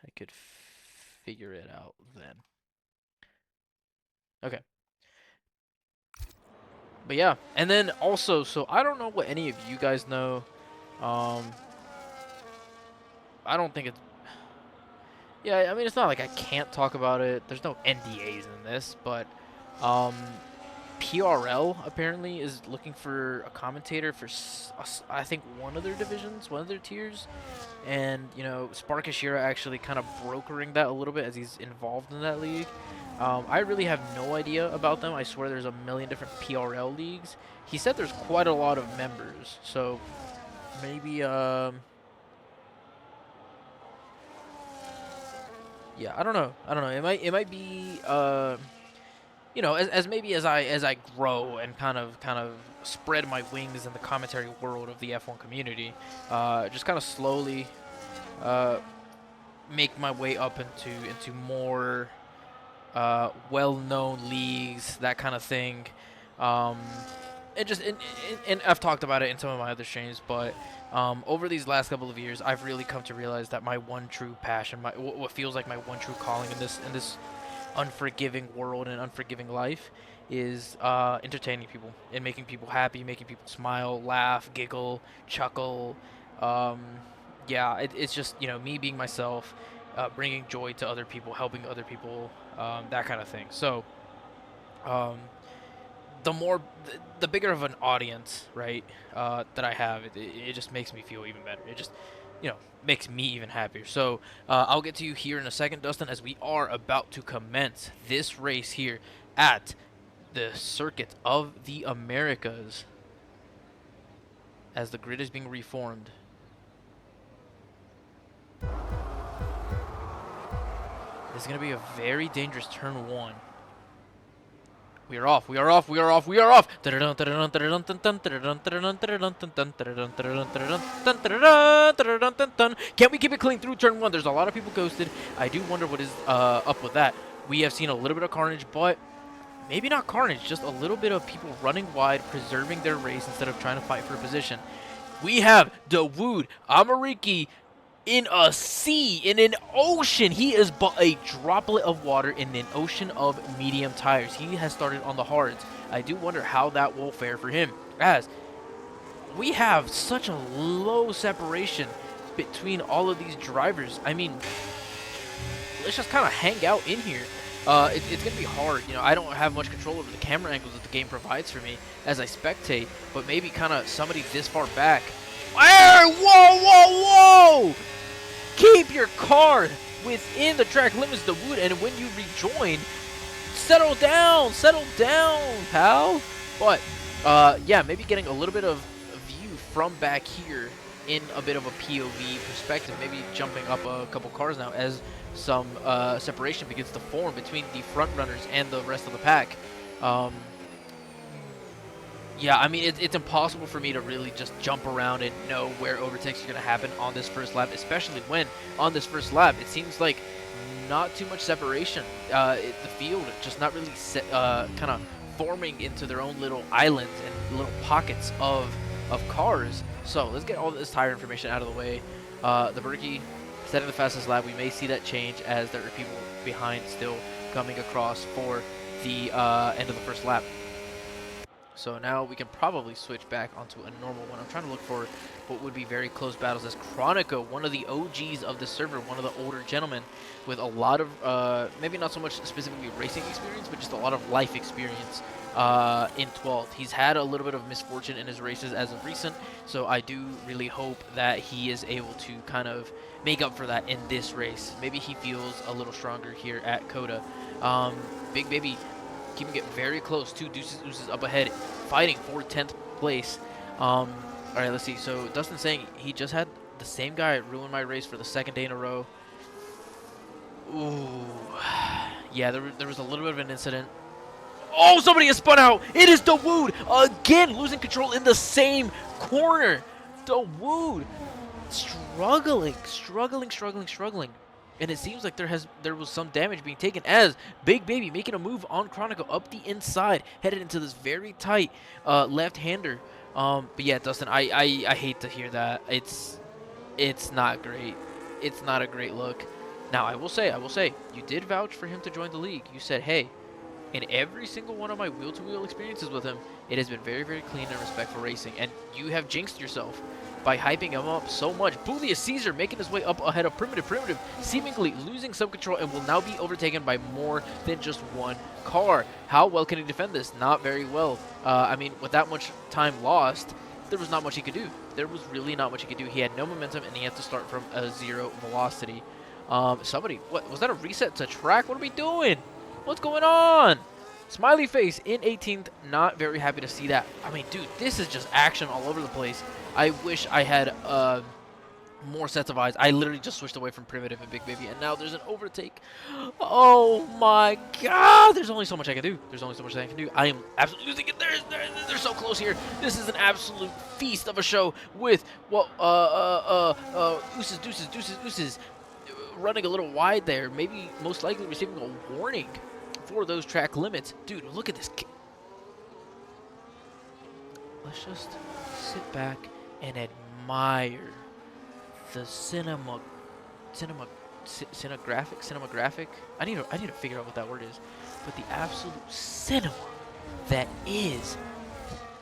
I could figure it out then. Okay. But yeah, and then also, so I don't know what any of you guys know. Um, I don't think it's. Yeah, I mean, it's not like I can't talk about it. There's no NDAs in this, but um, PRL apparently is looking for a commentator for I think one of their divisions, one of their tiers, and you know Spark Ashira actually kind of brokering that a little bit as he's involved in that league. I really have no idea about them. I swear there's a million different PRL leagues. He said there's quite a lot of members, so maybe yeah, I don't know. I don't know. It might be you know, as maybe as I grow and kind of spread my wings in the commentary world of the F1 community, just kind of slowly uh, make my way up into more well-known leagues, that kind of thing. Um, and just and I've talked about it in some of my other streams, but over these last couple of years, I've really come to realize that my one true passion, what feels like my one true calling in this unforgiving world and unforgiving life is entertaining people and making people happy, making people smile, laugh, giggle, chuckle. Um, yeah, it's just you know me being myself, bringing joy to other people, helping other people, that kind of thing. So um, the more, the bigger of an audience, right, that I have, it just makes me feel even better. It just, you know, makes me even happier. So I'll get to you here in a second, Dustin, as we are about to commence this race here at the Circuit of the Americas as the grid is being reformed. This is going to be a very dangerous turn one. We are off. We are off. We are off. We are off. Can we keep it clean through turn one? There's a lot of people ghosted. I do wonder what is up with that. We have seen a little bit of carnage, but maybe not carnage, just a little bit of people running wide, preserving their race instead of trying to fight for a position. We have Dawood Amariki in a sea, in an ocean. He is but a droplet of water in an ocean of medium tires. He has started on the hards. I do wonder how that will fare for him, as we have such a low separation between all of these drivers. I mean, let's just kind of hang out in here. It's going to be hard. You know, I don't have much control over the camera angles that the game provides for me as I spectate, but maybe kind of somebody this far back. Hey, whoa, whoa, whoa! Keep your car within the track limits, the wood, and when you rejoin, settle down, pal. But yeah, maybe getting a little bit of view from back here in a bit of a POV perspective. Maybe jumping up a couple cars now as some separation begins to form between the front runners and the rest of the pack. Yeah, I mean, it's impossible for me to really just jump around and know where overtakes are going to happen on this first lap, especially when on this first lap it seems like not too much separation. The field just not really kind of forming into their own little islands and little pockets of cars. So let's get all this tire information out of the way. The Berkey setting the fastest lap. We may see that change as there are people behind still coming across for the end of the first lap. So now we can probably switch back onto a normal one. I'm trying to look for what would be very close battles as Chronico, one of the OGs of the server, one of the older gentlemen with a lot of, maybe not so much specifically racing experience, but just a lot of life experience in 12th. He's had a little bit of misfortune in his races as of recent, so I do really hope that he is able to kind of make up for that in this race. Maybe he feels a little stronger here at COTA. Big Baby keeping it very close. Two Deuces up ahead, fighting for 10th place. All right, let's see. So Dustin's saying he just had the same guy ruin my race for the second day in a row. Ooh. Yeah, there was a little bit of an incident. Oh, somebody has spun out. It is Dawood again, losing control in the same corner. Dawood struggling. And it seems like there was some damage being taken as Big Baby making a move on Chronicle up the inside, headed into this very tight left-hander. But yeah, Dustin, I hate to hear that. It's not great. It's not a great look. Now I will say, you did vouch for him to join the league. You said, hey, in every single one of my wheel-to-wheel experiences with him, it has been very, very clean and respectful racing, and you have jinxed yourself by hyping him up so much. Bullius Caesar making his way up ahead of Primitive, seemingly losing some control and will now be overtaken by more than just one car. How well can he defend this? Not very well. I mean, with that much time lost, there was not much he could do. There was really not much he could do. He had no momentum, and he had to start from a 0 velocity. What was that, a reset to track? What are we doing? What's going on? Smiley face in 18th, not very happy to see that. I mean, dude, this is just action all over the place. I wish I had more sets of eyes. I literally just switched away from Primitive and Big Baby, and now there's an overtake. Oh my god, there's only so much I can do. I am absolutely losing it. They're so close here. This is an absolute feast of a show with, well, Deuces, running a little wide there, maybe most likely receiving a warning for those track limits. Dude, look at this. Let's just sit back and admire the cinematographic. I need to figure out what that word is. But the absolute cinema that is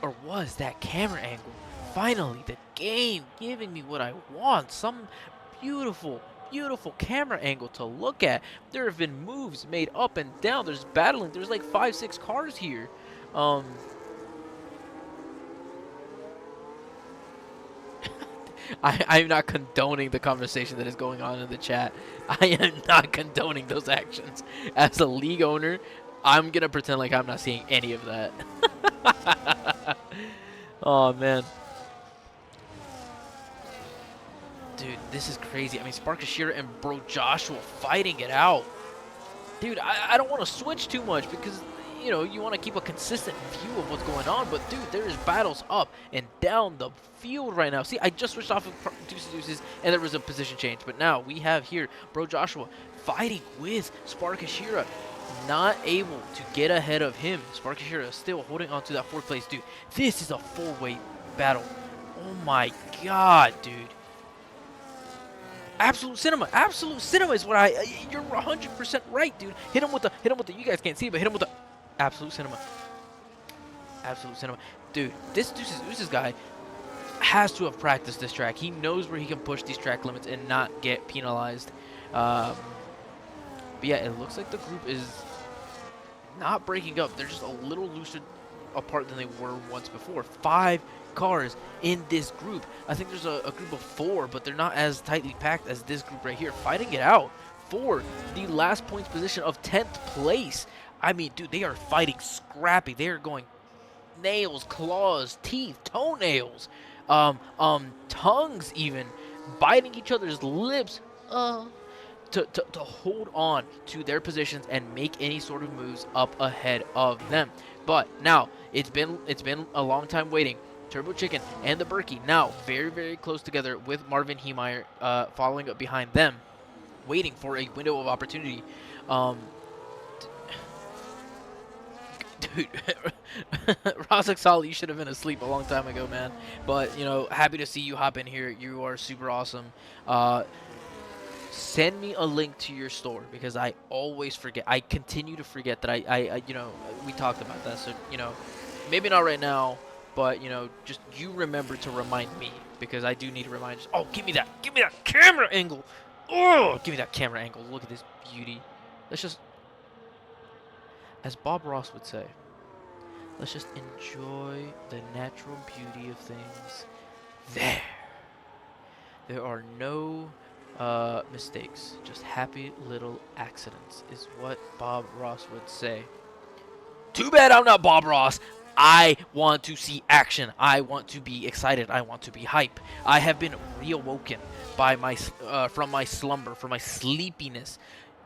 or was that camera angle. Finally, the game giving me what I want. Some beautiful camera angle to look at. There have been moves made up and down. There's battling. There's like 5-6 cars here. I'm not condoning the conversation that is going on in the chat. I am not condoning those actions. As a league owner, I'm going to pretend like I'm not seeing any of that. Oh, man. Dude, this is crazy. I mean, Sparkashira and Bro Joshua fighting it out. Dude, I don't want to switch too much because, you know, you want to keep a consistent view of what's going on. But, dude, there is battles up and down the field right now. See, I just switched off of Deuces, and there was a position change. But now we have here Bro Joshua fighting with Sparkashira. Not able to get ahead of him. Sparkashira still holding on to that 4th place. Dude, this is a 4-way battle. Oh, my God, dude. Absolute cinema is what you're 100% right, dude. Hit him with the, you guys can't see, but hit him with the absolute cinema. Dude, this Deuces guy has to have practiced this track. He knows where he can push these track limits and not get penalized. But yeah, it looks like the group is not breaking up. They're just a little looser apart than they were once before. 5 cars in this group. I think there's a group of 4, but they're not as tightly packed as this group right here, fighting it out for the last points position of 10th place. I mean, dude, they are fighting scrappy. They are going nails, claws, teeth, toenails, tongues even, biting each other's lips. To hold on to their positions and make any sort of moves up ahead of them. But now it's been a long time waiting. Turbo Chicken and the Berkey now very, very close together with Marvin Heemeyer following up behind them, waiting for a window of opportunity. Dude, Razak Saleh, you should have been asleep a long time ago, man. But, you know, happy to see you hop in here. You are super awesome. Send me a link to your store because I always forget. I continue to forget that I you know, we talked about that. So, you know, maybe not right now, but, you know, just you remember to remind me because I do need to remind you. Oh, give me that camera angle. Oh, give me that camera angle. Look at this beauty. Let's just, as Bob Ross would say, let's just enjoy the natural beauty of things. There are no mistakes, just happy little accidents is what Bob Ross would say. Too bad I'm not Bob Ross. I want to see action. I want to be excited. I want to be hype. I have been reawoken by my from my slumber, from my sleepiness.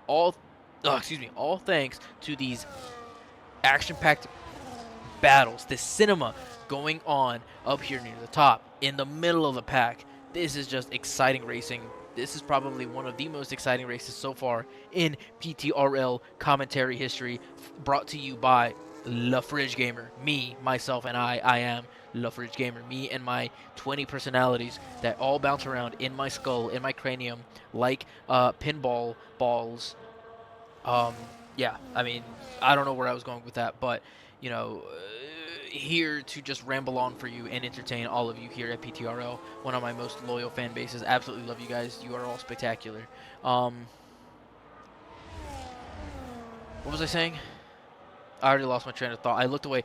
All thanks to these action-packed battles, this cinema going on up here near the top, in the middle of the pack. This is just exciting racing. This is probably one of the most exciting races so far in PTRL commentary history, brought to you by La Fridge Gamer. Me, myself, and I am La Fridge Gamer. Me and my 20 personalities that all bounce around in my skull, in my cranium, like pinball balls. Yeah, I mean, I don't know where I was going with that, but, you know, here to just ramble on for you and entertain all of you here at PTRL, one of my most loyal fan bases. Absolutely love you guys. You are all spectacular. What was I saying? I already lost my train of thought. I looked away.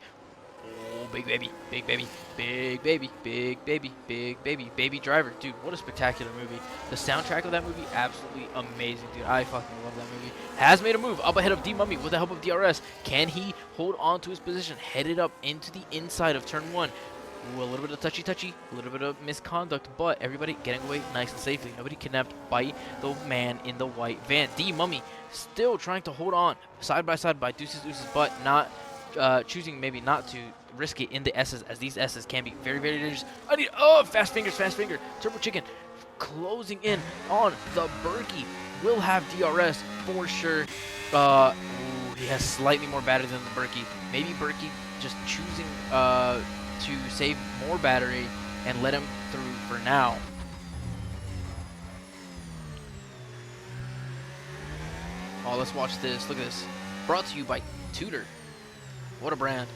Oh, big baby, big baby, big baby, big baby, big baby, Baby Driver. Dude, what a spectacular movie. The soundtrack of that movie, absolutely amazing, dude. I fucking love that movie. Has made a move up ahead of D-Mummy with the help of DRS. Can he hold on to his position? Headed up into the inside of turn 1. Ooh, a little bit of touchy-touchy, a little bit of misconduct, but everybody getting away nice and safely. Nobody kidnapped by the man in the white van. D-Mummy still trying to hold on side by side by Deuces, but not choosing maybe not to risk it in the S's, as these S's can be very, very dangerous. I need, fast finger. Turbo Chicken closing in on the Berkey. Will have DRS for sure. He has slightly more battery than the Berkey. Maybe Berkey just choosing to save more battery and let him through for now. Oh, let's watch this. Look at this. Brought to you by Tudor. What a brand.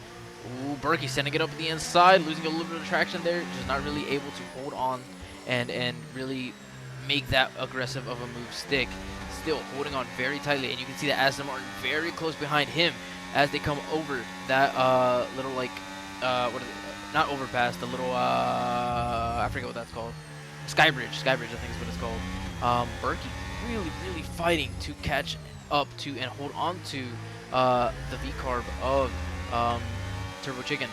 Ooh, Berkey sending it up the inside, losing a little bit of traction there, just not really able to hold on and really make that aggressive of a move stick. Still holding on very tightly, and you can see that Aston Martin very close behind him as they come over that little, like, what is it? Not overpass, the little, I forget what that's called. Skybridge, I think is what it's called. Berkey really fighting to catch up to and hold on to the V-carb of Turbo Chicken.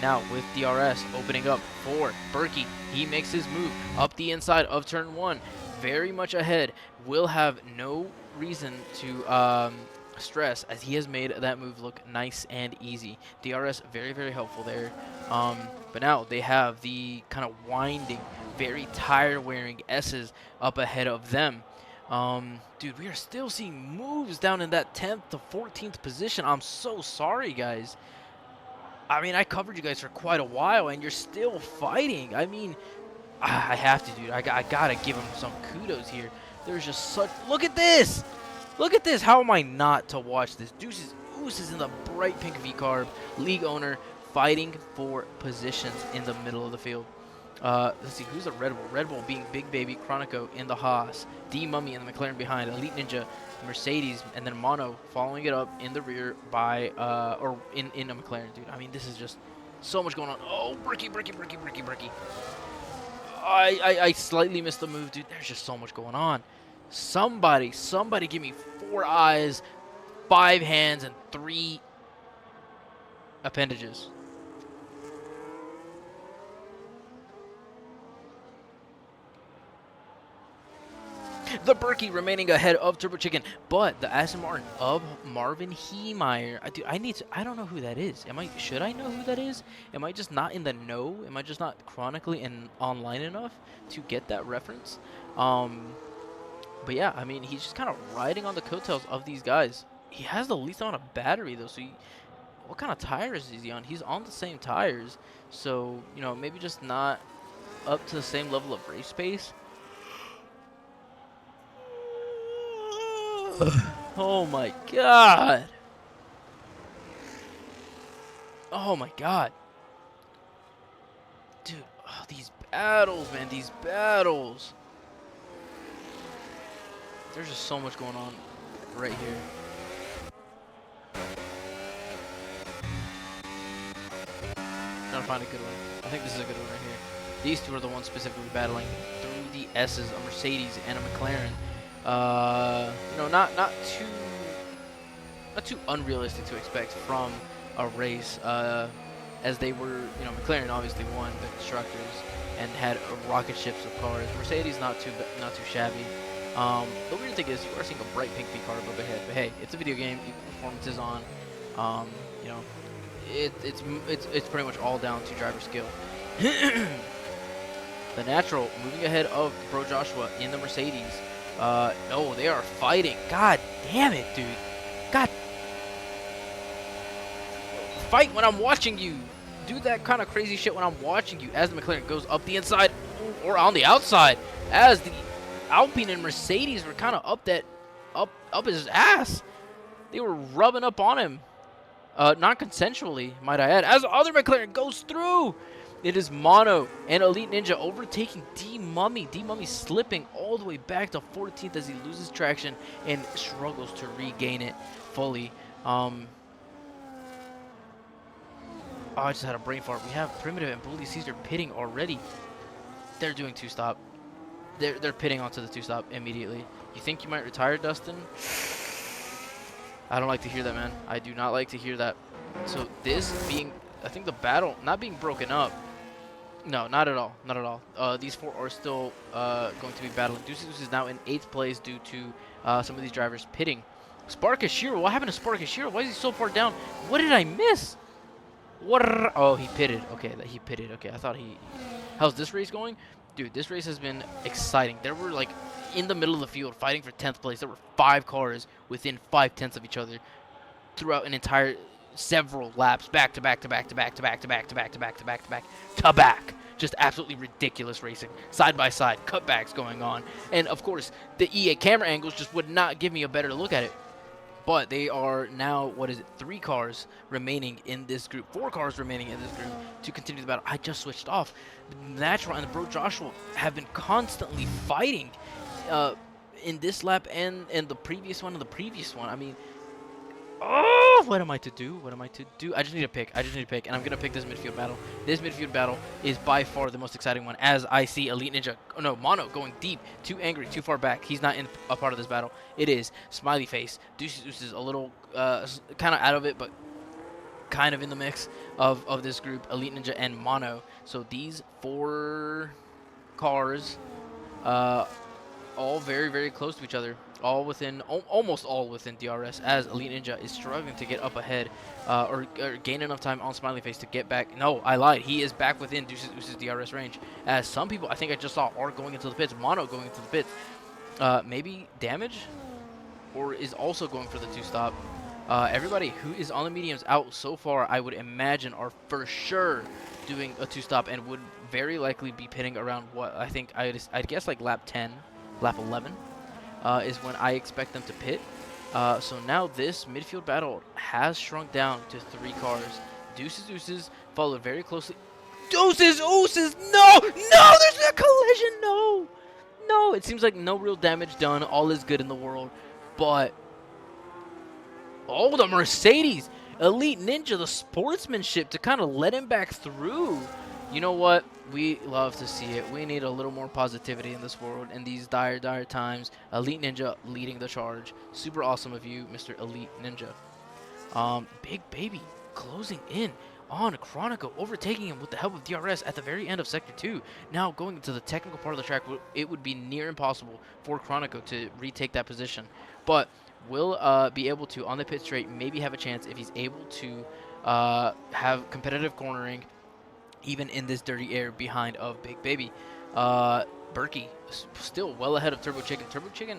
Now with DRS opening up for Berkey. He makes his move up the inside of turn 1. Very much ahead. Will have no reason to stress, as he has made that move look nice and easy. DRS very helpful there. But now they have the kind of winding, very tire-wearing S's up ahead of them. Dude, we are still seeing moves down in that 10th to 14th position. I'm so sorry, guys. I mean, I covered you guys for quite a while, and you're still fighting. I mean, I have to, dude. I gotta give him some kudos here. There's just such... Look at this! Look at this! How am I not to watch this? Deuces is in the bright pink V-carb. League owner fighting for positions in the middle of the field. Let's see, who's the Red Bull? Red Bull being Big Baby, Chronico in the Haas, D-Mummy in the McLaren behind, Elite Ninja, Mercedes, and then Mono following it up in the rear by, or in a McLaren, dude. I mean, this is just So much going on. Oh, bricky. I slightly missed the move, dude. There's just so much going on. Somebody give me 4 eyes, 5 hands, and 3 appendages. The Berkey remaining ahead of Turbo Chicken, but the Aston Martin of Marvin Heemeyer. I don't know who that is. Should I know who that is? Am I just not in the know? Am I just not chronically and online enough to get that reference? But yeah, I mean, he's just kind of riding on the coattails of these guys. He has the least amount of battery though, so what kind of tires is he on? He's on the same tires, so you know, maybe just not up to the same level of race pace. Oh my god. Oh my god. Dude, oh, these battles, man, these battles. There's just so much going on right here. Trying to find a good one. I think this is a good one right here. These two are the ones specifically battling through the S's, a Mercedes and a McLaren. You know, not too unrealistic to expect from a race, as they were, you know, McLaren obviously won the constructors and had rocket ships of cars. Mercedes not too shabby. The weird thing is you are seeing a bright pink V car above ahead, but hey, it's a video game. Performance is on. You know, it's pretty much all down to driver skill. The Natural moving ahead of Bro Joshua in the Mercedes. Oh, they are fighting. God damn it, dude. God. Fight when I'm watching you. Do that kind of crazy shit when I'm watching you. As the McLaren goes up the inside or on the outside. As the Alpine and Mercedes were kind of up his ass. They were rubbing up on him. Non-consensually, might I add. As the other McLaren goes through. It is Mono and Elite Ninja overtaking D-Mummy. D-Mummy slipping all the way back to 14th as he loses traction and struggles to regain it fully. Oh, I just had a brain fart. We have Primitive and Bully Caesar pitting already. They're doing 2-stop. They're pitting onto the 2-stop immediately. You think you might retire, Dustin? I don't like to hear that, man. I do not like to hear that. So this being, I think the battle not being broken up. No, not at all. Not at all. These 4 are still going to be battling. Deuces is now in 8th place due to some of these drivers pitting. Sparkashiro, what happened to Sparkashiro? Why is he so far down? What did I miss? What? Oh, he pitted. Okay, he pitted. Okay, I thought he... How's this race going? Dude, this race has been exciting. There were, like, in the middle of the field fighting for 10th place. There were 5 cars within 5/10 of each other throughout an entire... several laps back to back. Just absolutely ridiculous racing. Side by side, cutbacks going on. And of course, the EA camera angles just would not give me a better look at it. But they are now, what is it, 3 cars remaining in this group, 4 cars remaining in this group to continue the battle. I just switched off. The Natural and the Bro Joshua have been constantly fighting in this lap and the previous one and the previous one. I mean, oh, what am I to do? What am I to do? I just need to pick. And I'm going to pick this midfield battle. This midfield battle is by far the most exciting one, as I see Elite Ninja, oh no, Mono going deep, too angry, too far back. He's not in a part of this battle. It is Smiley Face. Deuces is a little kind of out of it, but kind of in the mix of this group, Elite Ninja and Mono. So these 4 cars, all very, very close to each other. All within, almost all within DRS, as Elite Ninja is struggling to get up ahead or gain enough time on Smiley Face to get back. No, I lied. He is back within Deuce's DRS range. As some people, I think I just saw, are going into the pits. Mono going into the pits. Maybe Damage, or is also going for the 2-stop. Everybody who is on the mediums out so far, I would imagine, are for sure doing a 2-stop and would very likely be pitting around what I think I'd guess like lap 10, lap 11. Is when I expect them to pit. So now this midfield battle has shrunk down to 3 cars. Deuces followed very closely. Deuces, no, there's a collision, no. It seems like no real damage done. All is good in the world, but oh, the Mercedes Elite Ninja, the sportsmanship to kind of let him back through. You know what? We love to see it. We need a little more positivity in this world in these dire, dire times. Elite Ninja leading the charge. Super awesome of you, Mr. Elite Ninja. Big Baby closing in on Chronico, overtaking him with the help of DRS at the very end of Sector 2. Now going into the technical part of the track, it would be near impossible for Chronico to retake that position. But will be able to, on the pit straight, maybe have a chance if he's able to have competitive cornering, even in this dirty air behind of Big Baby. Berkey still well ahead of Turbo Chicken. Turbo Chicken,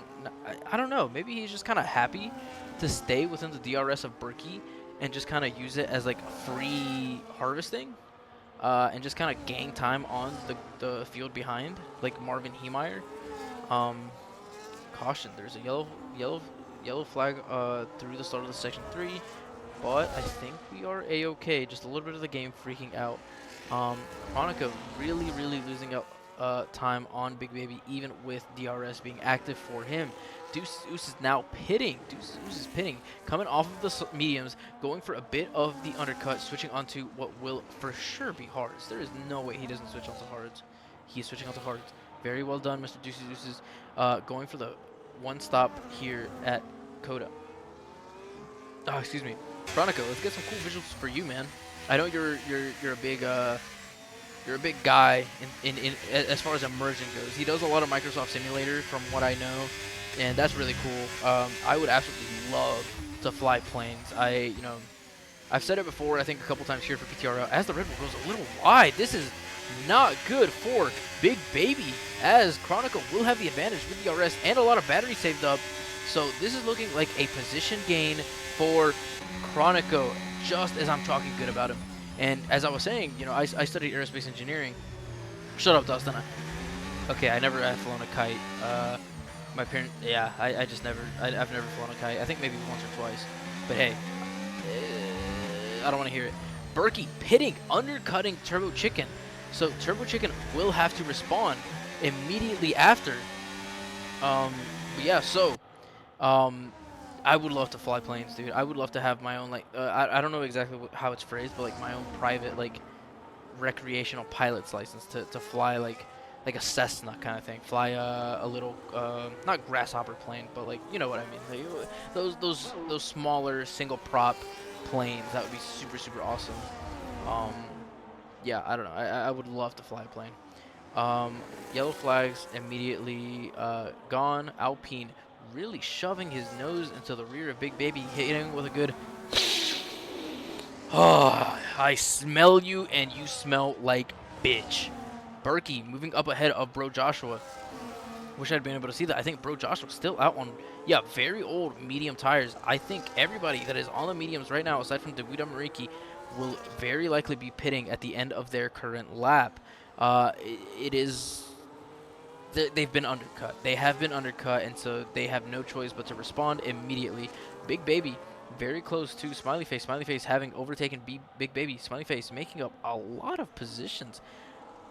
I don't know, maybe he's just kind of happy to stay within the DRS of Berkey and just kind of use it as like free harvesting and just kind of gang time on the field behind, like Marvin Heemeyer. Caution, there's a yellow flag through the start of the section 3, but I think we are a-okay. Just a little bit of the game freaking out. Chronico really losing out time on Big Baby, even with DRS being active for him. Deuce is now pitting. Deuce is pitting, coming off of the mediums, going for a bit of the undercut, switching onto what will for sure be hards. There is no way he doesn't switch onto hards. He is switching onto hards. Very well done, Mr. Deuces. Going for the one stop here at COTA. Oh, excuse me. Chronico, let's get some cool visuals for you, man. I know you're a big guy in as far as immersion goes. He does a lot of Microsoft Simulator, from what I know, and that's really cool. I would absolutely love to fly planes. I've said it before, I think a couple times here for PTRL. As the Red Bull goes a little wide, this is not good for Big Baby, as Chronico will have the advantage with the DRS and a lot of battery saved up. So this is looking like a position gain for Chronico, just as I'm talking good about him. And as I was saying, you know, I studied aerospace engineering. Shut up, Dustin. Okay, I never have flown a kite. My parents, yeah, I've never flown a kite. I think maybe once or twice. But hey, I don't want to hear it. Berkey pitting, undercutting Turbo Chicken. So Turbo Chicken will have to respond immediately after. But yeah, so I would love to fly planes, dude. I would love to have my own, like, I don't know exactly how it's phrased, but like my own private, like, recreational pilot's license to fly like a Cessna kind of thing. Fly a little, not grasshopper plane, but like, you know what I mean. Like, those smaller single prop planes. That would be super awesome. Yeah, I don't know. I would love to fly a plane. Yellow flags immediately gone. Alpine really shoving his nose into the rear of Big Baby, hitting with a good... Oh, I smell you and you smell like bitch. Berkey moving up ahead of Bro Joshua. Wish I'd been able to see that. I think Bro Joshua's still out on, yeah, very old medium tires. I think everybody that is on the mediums right now, aside from Dawida Mariki, will very likely be pitting at the end of their current lap. They've been undercut. They have been undercut, and so they have no choice but to respond immediately. Big Baby very close to Smiley Face. Smiley Face having overtaken Big Baby. Smiley Face making up a lot of positions.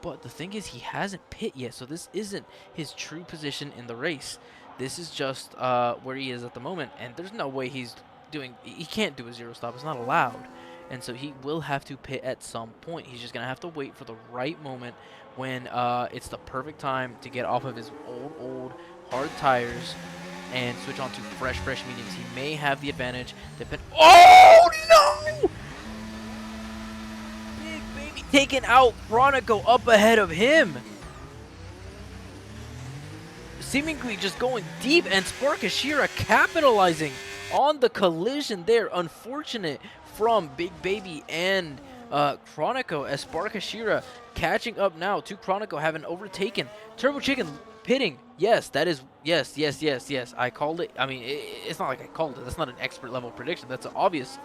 But the thing is, he hasn't pit yet, so this isn't his true position in the race. This is just where he is at the moment, and there's no way he can't do a zero stop. It's not allowed. And so he will have to pit at some point. He's just going to have to wait for the right moment when it's the perfect time to get off of his old hard tires and switch on to fresh mediums. He may have the advantage. Oh, no! Big Baby taking out Chronico up ahead of him. Seemingly just going deep, and Sparkashira capitalizing on the collision there. Unfortunate from Big Baby and Chronico, as Sparkashira catching up now to Chronico, having overtaken Turbo Chicken pitting. Yes, that is, yes. I called it. I mean, it's not like I called it. That's not an expert level prediction. That's an obvious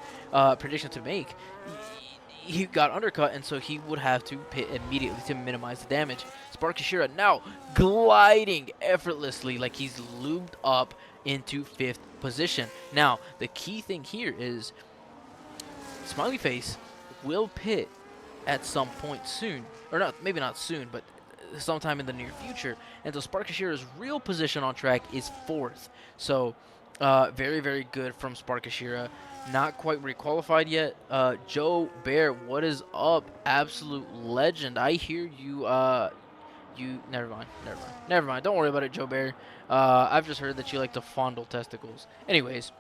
prediction to make. He got undercut, and so he would have to pit immediately to minimize the damage. Sparkashira now gliding effortlessly like he's lubed up into 5th position. Now, the key thing here is Smiley Face will pit at some point soon, or not, maybe not soon, but sometime in the near future. And so Sparkashira's real position on track is 4th. So very good from Sparkashira. not quite requalified yet. Joe Bear, what is up? Absolute legend. I hear you. Never mind. Never mind. Never mind. Don't worry about it, Joe Bear. I've just heard that you like to fondle testicles. Anyways,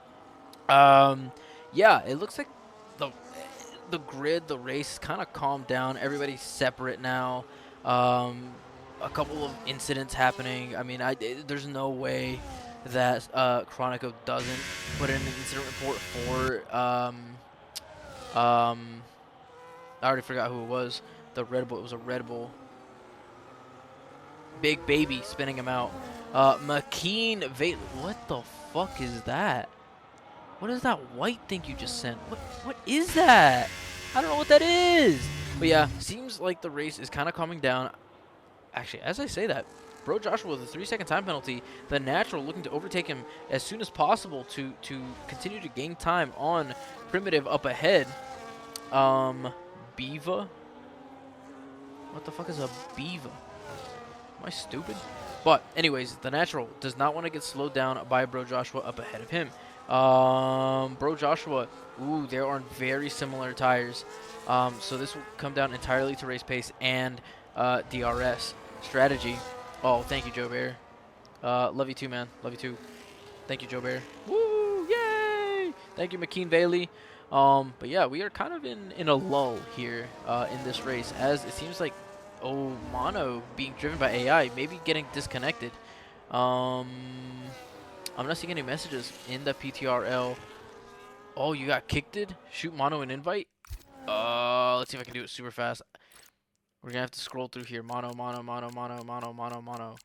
yeah, it looks like the the grid, the race, kind of calmed down. Everybody's separate now. Um, a couple of incidents happening. I mean, there's no way that Chronico doesn't put in an incident report for um, I already forgot who it was. The Red Bull. It was a Red Bull. Big Baby spinning him out. McKean Vate. What the fuck is that? What is that white thing you just sent? What is that? I don't know what that is. But yeah, seems like the race is kind of calming down. Actually, as I say that, Bro Joshua with a 3-second time penalty. The Natural looking to overtake him as soon as possible to continue to gain time on Primitive up ahead. Beaver? What the fuck is a Beaver? Am I stupid? But anyways, the Natural does not want to get slowed down by Bro Joshua up ahead of him. Bro Joshua, ooh, they are on very similar tires. So this will come down entirely to race pace and DRS strategy. Oh, thank you, Joe Bear. Love you too, man. Love you too. Thank you, Joe Bear. Woo! Yay! Thank you, McKean Bailey. But yeah, we are kind of in a lull here in this race, as it seems like Mono being driven by AI, maybe getting disconnected. I'm not seeing any messages in the PTRL. Oh, you got kicked it? Shoot Mono an invite? Let's see if I can do it super fast. We're gonna have to scroll through here. Mono, Mono, Mono, Mono, Mono, Mono, Mono.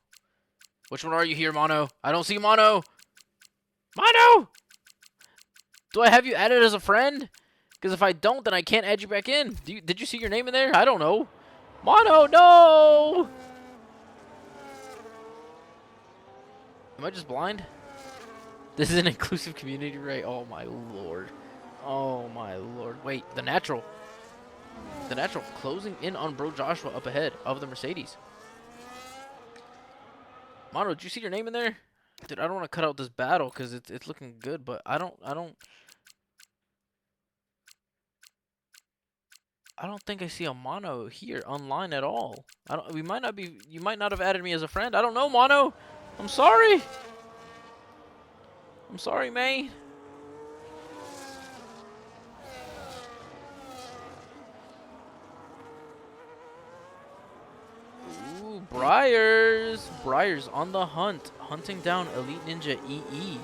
Which one are you here, Mono? I don't see Mono. Mono! Do I have you added as a friend? Because if I don't, then I can't add you back in. Did you see your name in there? I don't know. Mono, no! Am I just blind? This is an inclusive community, right? Oh my lord. Oh my lord. Wait, the Natural. The Natural closing in on Bro Joshua up ahead of the Mercedes. Mono, did you see your name in there? Dude, I don't want to cut out this battle because it's looking good, but I don't think I see a Mono here online at all. You might not have added me as a friend. I don't know, Mono. I'm sorry. I'm sorry, man. Ooh, Briars. Briars on the hunt. Hunting down Elite Ninja EE.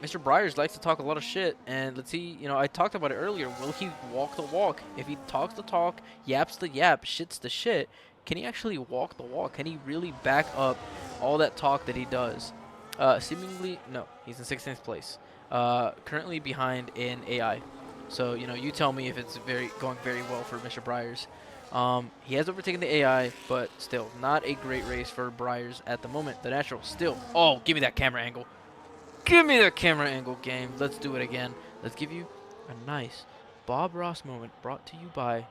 Mr. Briars likes to talk a lot of shit, and let's see, I talked about it earlier. Will he walk the walk? If he talks the talk, yaps the yap, shits the shit, can he actually walk the walk? Can he really back up all that talk that he does? Seemingly, no. He's in 16th place. Currently behind in AI. So, you tell me if it's going very well for Mr. Briars. He has overtaken the AI, but still, not a great race for Briars at the moment. The Natural still. Oh, give me that camera angle. Give me that camera angle, game. Let's do it again. Let's give you a nice Bob Ross moment brought to you by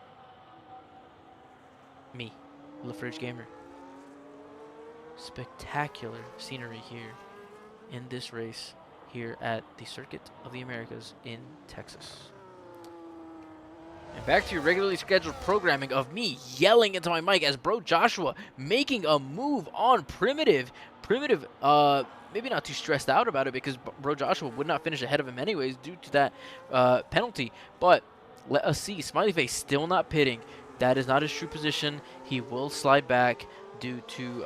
me, LaFridge Gamer. Spectacular scenery here in this race here at the Circuit of the Americas in Texas. And back to your regularly scheduled programming of me yelling into my mic as Bro Joshua making a move on Primitive. Primitive, maybe not too stressed out about it because Bro Joshua would not finish ahead of him anyways due to that penalty. But let us see. Smiley Face still not pitting. That is not his true position. He will slide back due to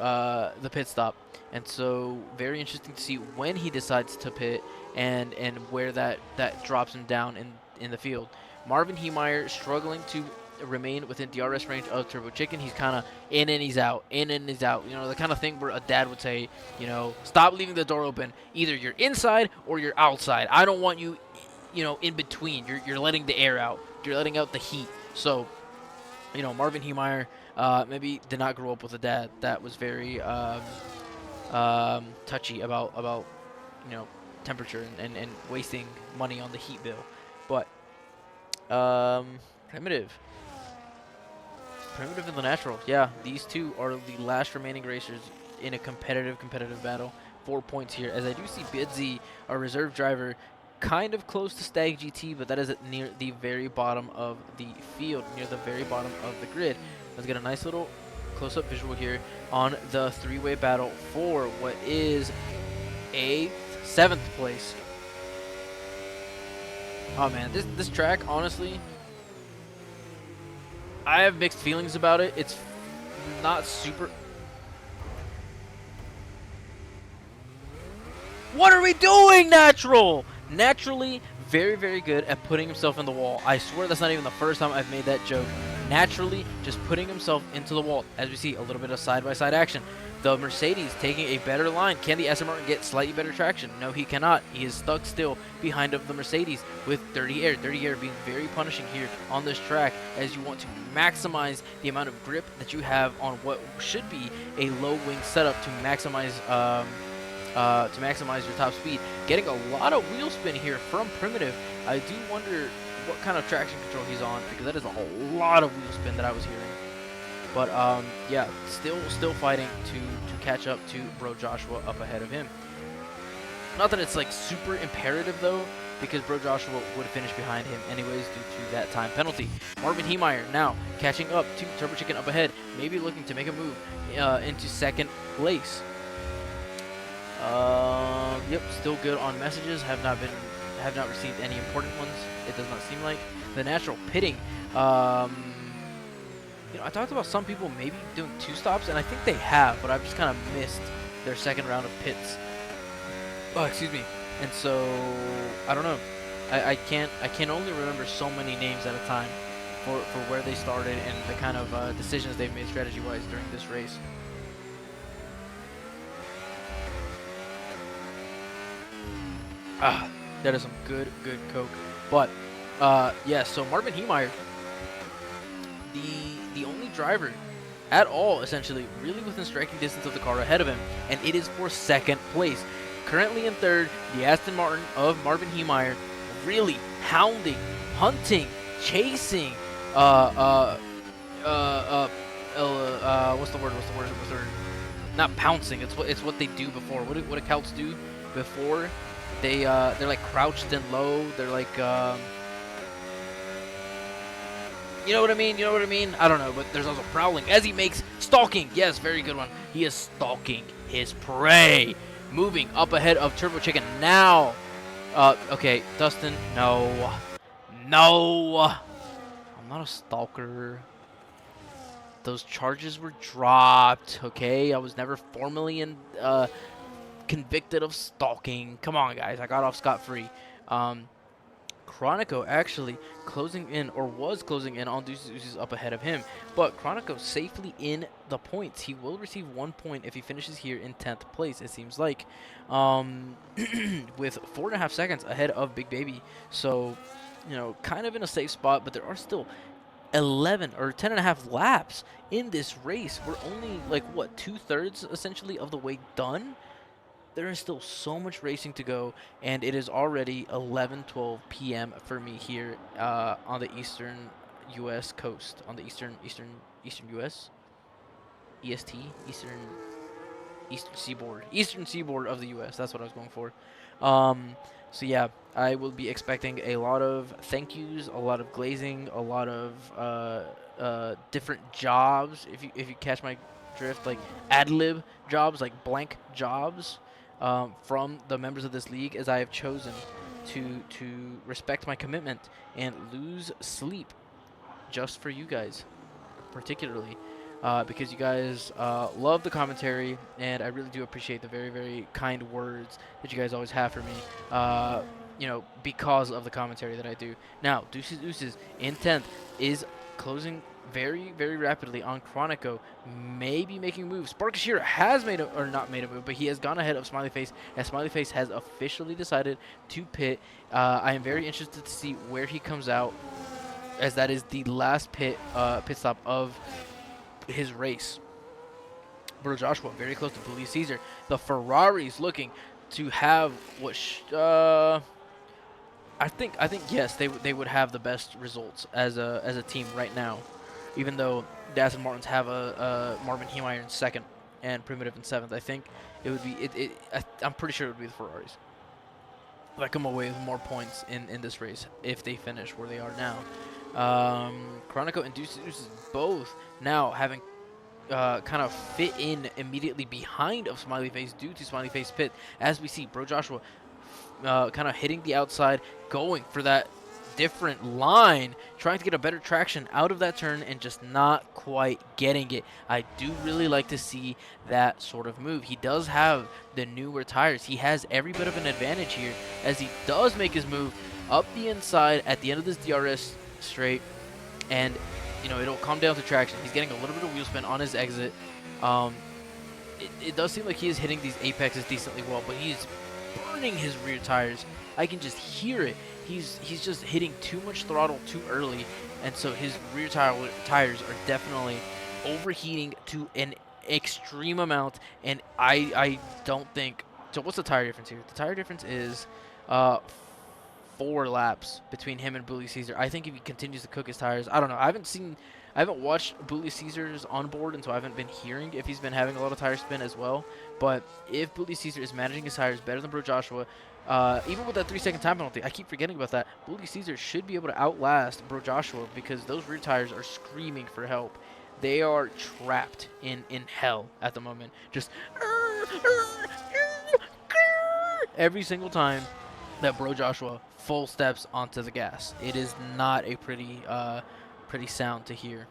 the pit stop. And so very interesting to see when he decides to pit and where that drops him down in the field. Marvin Heemeyer struggling to remain within DRS range of Turbo Chicken. He's kind of in and he's out, in and he's out. The kind of thing where a dad would say, stop leaving the door open. Either you're inside or you're outside. I don't want you, in between. You're letting the air out. You're letting out the heat. So, Marvin Heemeyer maybe did not grow up with a dad that was very touchy about temperature and wasting money on the heat bill. But Primitive and the Natural. Yeah, these two are the last remaining racers in a competitive battle. 4 points here, as I do see Bidsy, our reserve driver, kind of close to Stag GT, but that is near the very bottom of the field, near the very bottom of the grid. Let's get a nice little close-up visual here on the three-way battle for what is 7th place. Oh man, this track, honestly, I have mixed feelings about it. It's not super. What are we doing, Natural? Naturally, very, very good at putting himself in the wall. I swear that's not even the first time I've made that joke. Naturally, just putting himself into the wall. As we see, a little bit of side-by-side action. The Mercedes taking a better line. Can the Aston Martin get slightly better traction? No, he cannot. He is stuck still behind of the Mercedes with dirty air. Dirty air being very punishing here on this track, as you want to maximize the amount of grip that you have on what should be a low wing setup to maximize your top speed. Getting a lot of wheel spin here from Primitive. I do wonder what kind of traction control he's on, because that is a lot of wheel spin that I was hearing. But yeah, still fighting to catch up to Bro Joshua up ahead of him. Not that it's like super imperative though, because Bro Joshua would finish behind him anyways due to that time penalty. Marvin Heemeyer now catching up to Turbo Chicken up ahead, maybe looking to make a move into 2nd place. Yep, still good on messages. Have not received any important ones. It does not seem like. The Natural pitting. You know, I talked about some people maybe doing 2 stops, and I think they have, but I've just kind of missed their 2nd round of pits. Oh, excuse me. And so I don't know. I can only remember so many names at a time for where they started and the kind of decisions they've made strategy-wise during this race. Ah, that is some good coke. But yeah, so Marvin Heemeyer, the only driver at all, essentially, really within striking distance of the car ahead of him, and it is for 2nd place. Currently in 3rd, the Aston Martin of Marvin Heemeyer, really hounding, hunting, chasing, what's the word? Not pouncing. It's what they do before. What do Celts do before? They're like crouched and low. They're like you know what I mean? I don't know, but there's also prowling as he makes stalking. Yes, very good one. He is stalking his prey. Moving up ahead of Turbo Chicken now. Okay, Dustin, no. I'm not a stalker. Those charges were dropped, okay? I was never formally convicted of stalking. Come on, guys. I got off scot-free. Chronico actually closing in, or was closing in on Deuces up ahead of him. But Chronico safely in the points. He will receive 1 point if he finishes here in 10th place, it seems like. With 4.5 seconds ahead of Big Baby. So, you know, kind of in a safe spot, but there are still 11 or 10.5 laps in this race. We're only like, what, 2/3 essentially of the way done? There is still so much racing to go, and it is already 11:12 p.m. for me here on the eastern U.S. coast, on the eastern U.S. EST, eastern seaboard of the U.S. That's what I was going for. So yeah, I will be expecting a lot of thank yous, a lot of glazing, a lot of different jobs. If you catch my drift, like ad-lib jobs, like blank jobs. From the members of this league, as I have chosen to respect my commitment and lose sleep just for you guys, particularly because you guys love the commentary, and I really do appreciate the very, very kind words that you guys always have for me, you know, because of the commentary that I do. Now, Deuces in 10th is closing very, very rapidly on Chronico, maybe making moves. Sparkashira has made not made a move, but he has gone ahead of Smiley Face, as Smiley Face has officially decided to pit. I am very interested to see where he comes out, as that is the last pit stop of his race. Bro Joshua very close to Bully Caesar. The Ferrari's looking to have what I think yes, they would have the best results as a team right now, even though the Aston Martins have a Marvin Heemeyer in 2nd and Primitive in 7th. I think it would be I'm pretty sure it would be the Ferraris. let come away with more points in this race if they finish where they are now. Chronico and Deuces both now having kind of fit in immediately behind of Smiley Face due to Smiley Face pit. As we see, Bro Joshua kind of hitting the outside, going for that different line, trying to get a better traction out of that turn and just not quite getting it. I do really like to see that sort of move. He does have the newer tires. He has every bit of an advantage here as he does make his move up the inside at the end of this DRS straight, and it'll come down to traction. He's getting a little bit of wheel spin on his exit. It does seem like he is hitting these apexes decently well, but he's burning his rear tires. I can just hear it. He's just hitting too much throttle too early, and so his rear tires are definitely overheating to an extreme amount. And I don't think so. What's the tire difference here? The tire difference is 4 laps between him and Bully Caesar. I think if he continues to cook his tires, I don't know. I haven't watched Bully Caesar's on board, and so I haven't been hearing if he's been having a lot of tire spin as well. But if Bully Caesar is managing his tires better than Bro Joshua, even with that 3-second time penalty, I keep forgetting about that. Bully Caesar should be able to outlast Bro Joshua because those rear tires are screaming for help. They are trapped in hell at the moment. Just every single time that Bro Joshua full steps onto the gas. It is not a pretty sound to hear.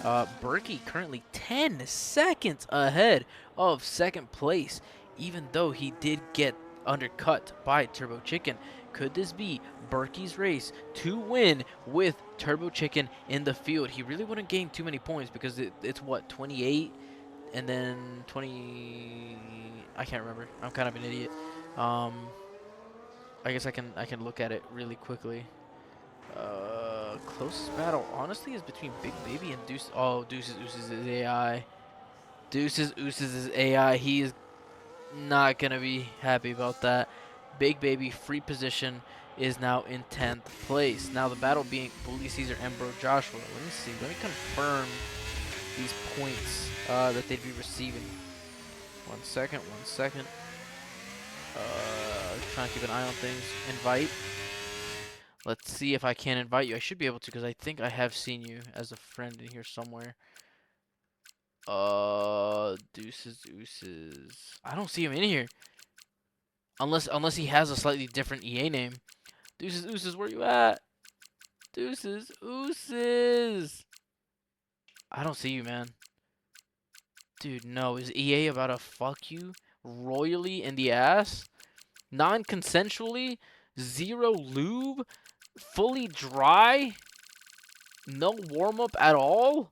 Berkey currently 10 seconds ahead of second place, even though he did get undercut by Turbo Chicken. Could this be Berkey's race to win with Turbo Chicken in the field? He really wouldn't gain too many points because it's what, 28 and then 20. I can't remember. I'm kind of an idiot. I guess I can look at it really quickly. Closest battle honestly is between Big Baby and Deuce. Oh, Deuces is AI. Deuces is AI. He is not gonna be happy about that. Big Baby free position is now in 10th place. Now the battle being Bully Caesar and Bro Joshua. Let me see. Let me confirm these points that they'd be receiving. One second. Trying to keep an eye on things. Invite. Let's see if I can invite you. I should be able to because I think I have seen you as a friend in here somewhere. Deuces. I don't see him in here. Unless he has a slightly different EA name. Deuces, where you at? Deuces. I don't see you, man. Dude, no. Is EA about to fuck you royally in the ass? Non-consensually? Zero lube? Fully dry? No warm-up at all?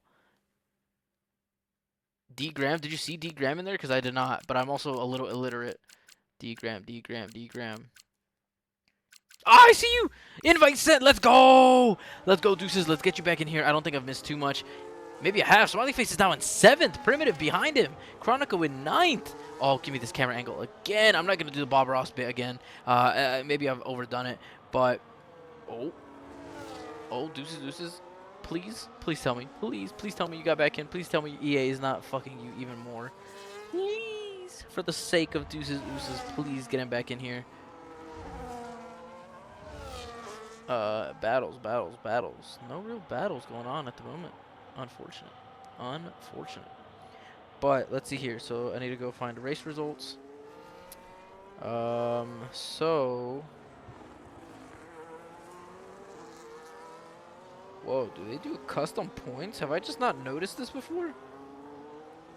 D-Gram? Did you see D-Gram in there? Because I did not, but I'm also a little illiterate. D-Gram. Ah, I see you! Invite sent! Let's go! Let's go, Deuces. Let's get you back in here. I don't think I've missed too much. Maybe a half. Smiley Face is now in 7th. Primitive behind him. Chronico in 9th. Oh, give me this camera angle again. I'm not going to do the Bob Ross bit again. Maybe I've overdone it. But, oh, Deuces. Please tell me. Please tell me you got back in. Please tell me EA is not fucking you even more. Please. For the sake of Deuces, please get him back in here. Battles. No real battles going on at the moment. Unfortunate. But let's see here. So I need to go find race results. So. Whoa, do they do custom points? Have I just not noticed this before?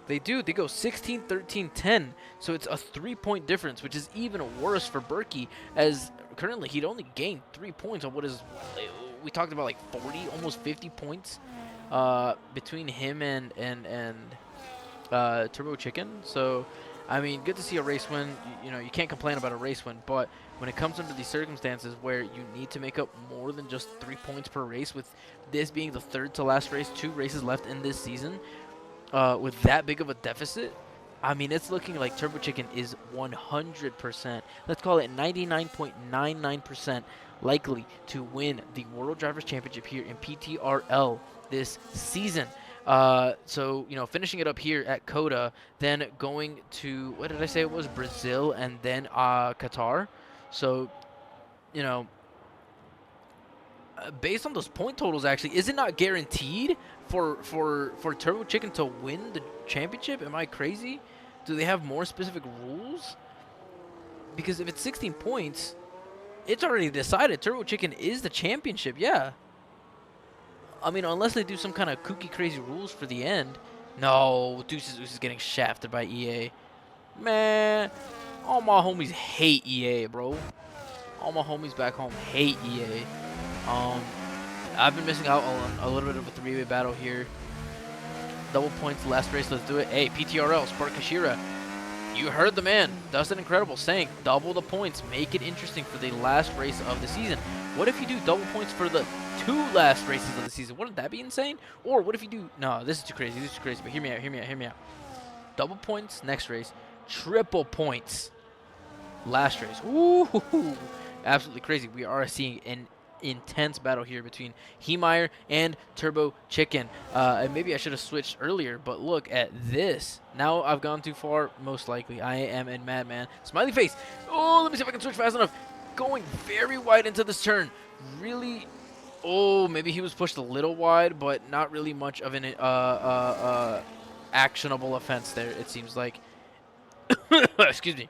They do. They go 16, 13, 10. So it's a 3-point difference, which is even worse for Berkey, as currently he'd only gained 3 points on what is, we talked about like 40, almost 50 points between him and Turbo Chicken. So, I mean, good to see a race win. You know, you can't complain about a race win, but when it comes under these circumstances where you need to make up more than just 3 points per race, with this being the 3rd to last race, 2 races left in this season, with that big of a deficit, I mean, it's looking like Turbo Chicken is 100%, let's call it 99.99% likely to win the World Drivers' Championship here in PTRL this season. So, you know, finishing it up here at COTA, then going to, what did I say it was, Brazil, and then Qatar. So, you know, based on those point totals, actually, is it not guaranteed for Turbo Chicken to win the championship? Am I crazy? Do they have more specific rules? Because if it's 16 points, it's already decided. Turbo Chicken is the championship. Yeah. I mean, unless they do some kind of kooky, crazy rules for the end. No, Deuces is getting shafted by EA. Man, all my homies hate EA, bro. All my homies back home hate EA. I've been missing out on a little bit of a three-way battle here. Double points, last race, let's do it. Hey, PTRL, Spark Kashira. You heard the man, Dustin Incredible, saying double the points. Make it interesting for the last race of the season. What if you do double points for the 2 last races of the season? Wouldn't that be insane? Or what if you do... No, this is too crazy. This is too crazy. But hear me out, hear me out, hear me out. Double points next race. Triple points last race. Ooh, absolutely crazy. We are seeing an intense battle here between Heemeyer and Turbo Chicken. And maybe I should have switched earlier, but look at this. Now I've gone too far, most likely. I am in Madman. Smiley face. Oh, let me see if I can switch fast enough. Going very wide into this turn. Really... Oh, maybe he was pushed a little wide, but not really much of an actionable offense there, it seems like. Excuse me.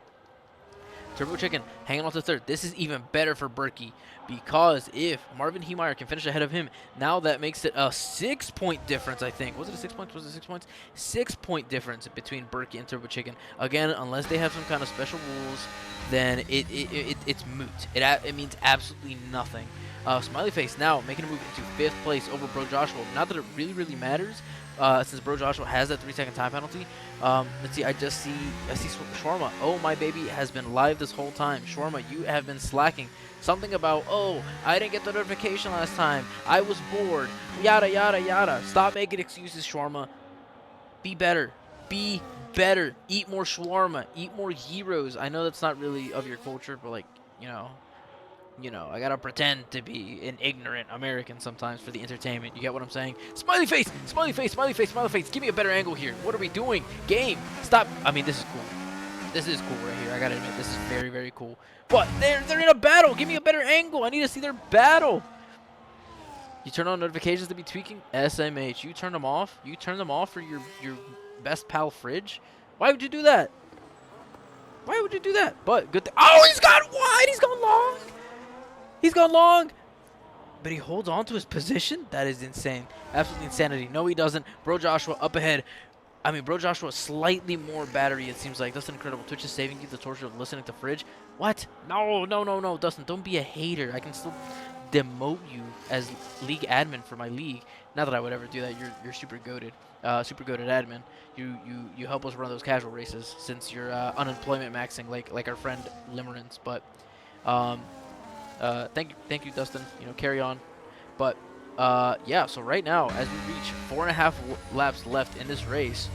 Turbo Chicken hanging on to third. This is even better for Berkey because if Marvin Heemeyer can finish ahead of him, now that makes it a 6-point difference, I think. Was it a 6 points? Was it 6 points? 6-point difference between Berkey and Turbo Chicken. Again, unless they have some kind of special rules, then it's moot. It means absolutely nothing. Smiley Face now making a move into 5th place over Bro Joshua. Not that it really matters, since Bro Joshua has that 3-second time penalty. Let's see, I see Shawarma. Oh, my baby has been live this whole time. Shawarma, you have been slacking. Something about, oh, I didn't get the notification last time. I was bored. Yada, yada, yada. Stop making excuses, Shawarma. Be better. Be better. Eat more shawarma. Eat more gyros. I know that's not really of your culture, but, like, you know, I gotta pretend to be an ignorant American sometimes for the entertainment. You get what I'm saying? Smiley face! Smiley face! Smiley face! Smiley face! Give me a better angle here. What are we doing? Game! Stop! I mean, this is cool. This is cool right here. I gotta admit, this is very cool. But they're in a battle! Give me a better angle! I need to see their battle! You turn on notifications to be tweaking? SMH. You turn them off? You turn them off for your best pal Fridge? Why would you do that? Why would you do that? But good thing. Oh, he's gone wide! He's gone long! He's gone long, but he holds on to his position? That is insane. Absolutely insanity. No, he doesn't. Bro Joshua up ahead. I mean, Bro Joshua slightly more battery, it seems like. That's incredible. Twitch is saving you the torture of listening to Fridge. What? No. Dustin, don't be a hater. I can still demote you as league admin for my league. Not that I would ever do that. You're super goated. Super goated admin. You help us run those casual races since you're unemployment maxing like our friend Limerence. But thank you, Dustin. Carry on. But yeah. So right now, as we reach 4.5 laps left in this race,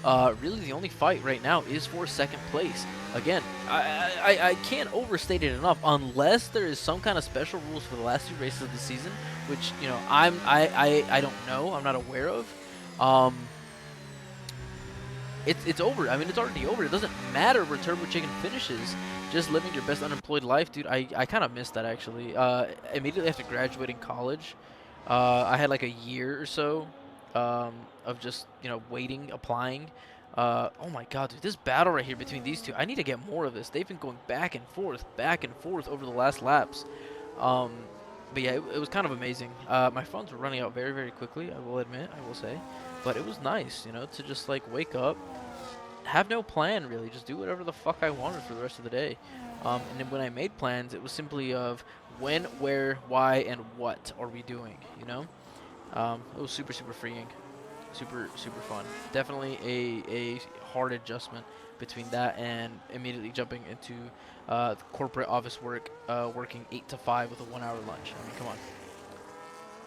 really the only fight right now is for 2nd place. Again, I can't overstate it enough. Unless there is some kind of special rules for the last 2 races of the season, which I don't know. I'm not aware of. It's over. I mean, it's already over. It doesn't matter where Turbo Chicken finishes. Just living your best unemployed life, dude. I kind of missed that, actually. Immediately after graduating college, I had like a year or so of just, waiting, applying. Oh my god, dude. This battle right here between these two, I need to get more of this. They've been going back and forth over the last laps. But yeah, it was kind of amazing. My phones were running out very quickly, I will admit, I will say. But it was nice, to just, like, wake up. Have no plan, really. Just do whatever the fuck I wanted for the rest of the day. And then when I made plans, it was simply of when, where, why, and what are we doing, It was super freeing. Super fun. Definitely a hard adjustment between that and immediately jumping into corporate office work, working 8 to 5 with a 1-hour lunch. I mean, come on.